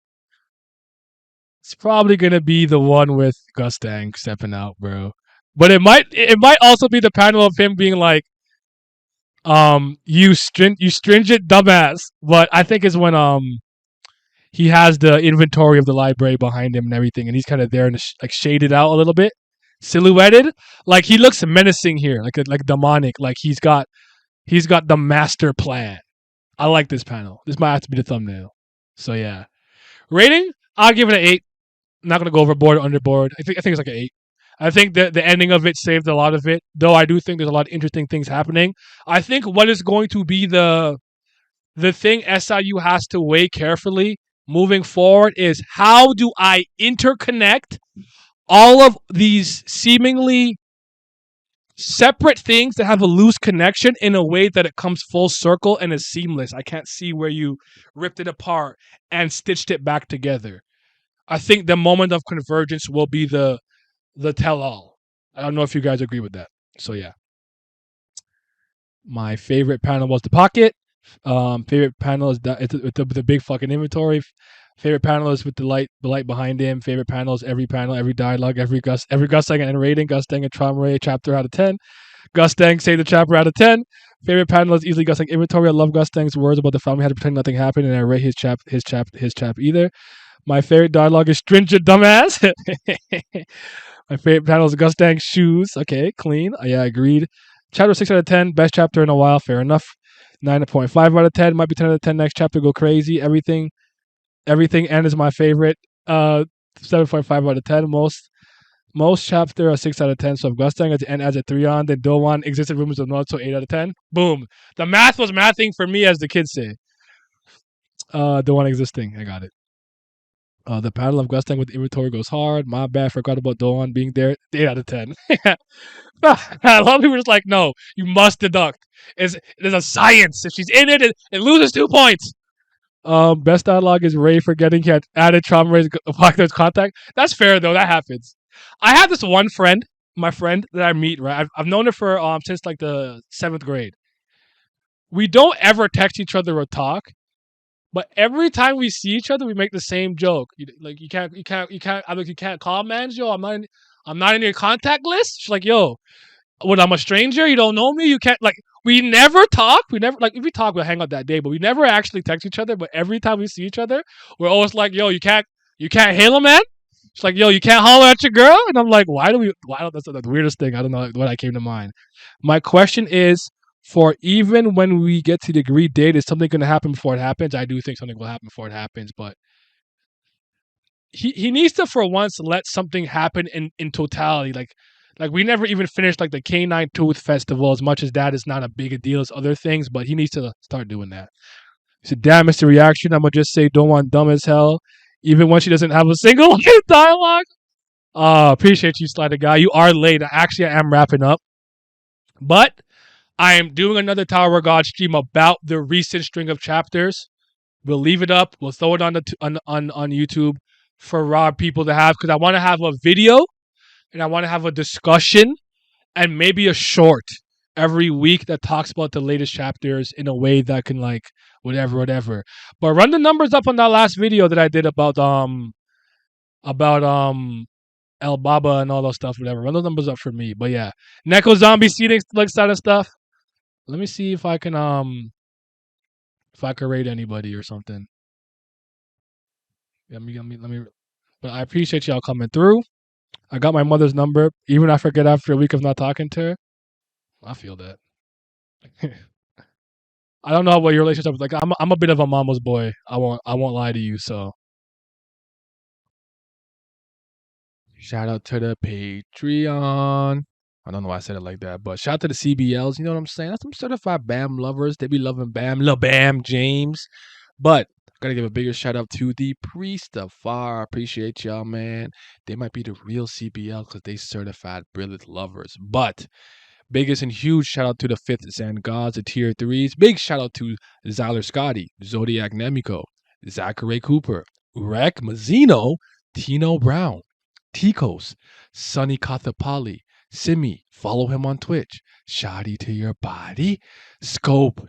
it's probably gonna be the one with Gustang stepping out, bro. But it might also be the panel of him being like, you stringent dumbass. But I think it's when he has the inventory of the library behind him and everything, and he's kind of there and like shaded out a little bit, silhouetted. Like he looks menacing here, like demonic. Like he's got the master plan. I like this panel. This might have to be the thumbnail. So yeah, rating I'll give it an 8. I'm not gonna go overboard or underboard. I think it's like an 8. I think that the ending of it saved a lot of it, though. I do think there's a lot of interesting things happening. I think what is going to be the thing SIU has to weigh carefully moving forward is how do I interconnect all of these seemingly separate things that have a loose connection in a way that it comes full circle and is seamless. I can't see where you ripped it apart and stitched it back together. I think the moment of convergence will be the tell-all. I don't know if you guys agree with that. So yeah. My favorite panel was the pocket. Favorite panel is the big fucking inventory. Favorite panel is with the light behind him. Favorite panel is every panel, every dialogue, every Gustang and rating. Gustang and Traumerei chapter out of 10. Gustang say the chapter out of 10. Favorite panel is easily Gustang inventory. I love Gustang's words about the family had to pretend nothing happened, and I rate his chap either. My favorite dialogue is stringent dumbass. My favorite panel is Gustang's shoes. Okay, clean. Yeah, agreed. Chapter 6 out of 10. Best chapter in a while. Fair enough. 9.5 out of 10. Might be 10 out of 10. Next chapter go crazy. Everything N is my favorite. 7.5 out of 10. Most chapter a 6 out of 10. So if Gustang at the end adds a 3 on, then Dowan existed rumors of not so 8 out of 10. Boom. The math was mathing for me, as the kids say. Dowan existing. I got it. The panel of Gustang with the inventory goes hard. My bad. Forgot about Doan being there. 8 out of 10. A lot of people are just like, no, you must deduct. There's a science. If she's in it, it loses 2 points. Best dialogue is Ray forgetting he had added Traumerei's Apocalypse contact. That's fair, though. That happens. I have this one friend, my friend that I meet, right? I've known her for since like the 7th grade. We don't ever text each other or talk. But every time we see each other, we make the same joke. You can't call man, yo. I'm not in your contact list. She's like, yo, when I'm a stranger, you don't know me. You can't like. We never talk. We never like if we talk, we'll hang out that day. But we never actually text each other. But every time we see each other, we're always like, yo, you can't hail a man. She's like, yo, you can't holler at your girl. And I'm like, why don't that's the weirdest thing. I don't know what came to mind. My question is, for even when we get to the agreed date, is something going to happen before it happens? I do think something will happen before it happens, but he needs to, for once, let something happen in totality. Like we never even finished like the Canine Tooth Festival, as much as that is not a big a deal as other things, but he needs to start doing that. He said, damn, Mr. Reaction, I'm going to just say, don't want dumb as hell, even when she doesn't have a single dialogue. Appreciate you, Slider Guy. You are late. Actually, I am wrapping up. But I am doing another Tower of God stream about the recent string of chapters. We'll leave it up. We'll throw it on YouTube for raw people to have, because I want to have a video and I want to have a discussion and maybe a short every week that talks about the latest chapters in a way that can like whatever. But run the numbers up on that last video that I did about El Baba and all those stuff, whatever. Run those numbers up for me. But yeah, Neko Zombie seating like side of stuff. Let me see if I can rate anybody or something. Let me. But I appreciate y'all coming through. I got my mother's number. Even if I forget after a week of not talking to her, I feel that. I don't know what your relationship is like. I'm a bit of a mama's boy. I won't lie to you. So shout out to the Patreon. I don't know why I said it like that, but shout out to the CBLs. You know what I'm saying? That's some certified BAM lovers. They be loving BAM, Lil Bam James. But I gotta give a bigger shout out to the Priest of Fire. Appreciate y'all, man. They might be the real CBL because they certified brilliant lovers. But biggest and huge shout out to the Fifth Zen Gods, the Tier 3s. Big shout out to Zyler Scotty, Zodiac Nemiko, Zachary Cooper, Urek Mazzino, Tino Brown, Tikos, Sunny Kathapali, Simi, follow him on Twitch. Shoddy to your body. Scope,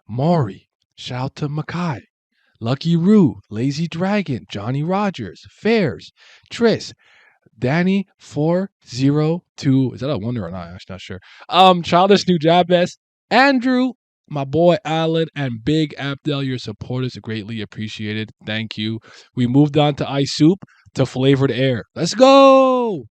Maury, shout out to Makai, Lucky Roo, Lazy Dragon, Johnny Rogers, Fairs, Tris, Danny 402. Is that a wonder or not? I'm not sure. Childish New Jabez, Andrew, my boy Alan, and Big Abdel. Your support is greatly appreciated. Thank you. We moved on to ice soup to flavored air. Let's go.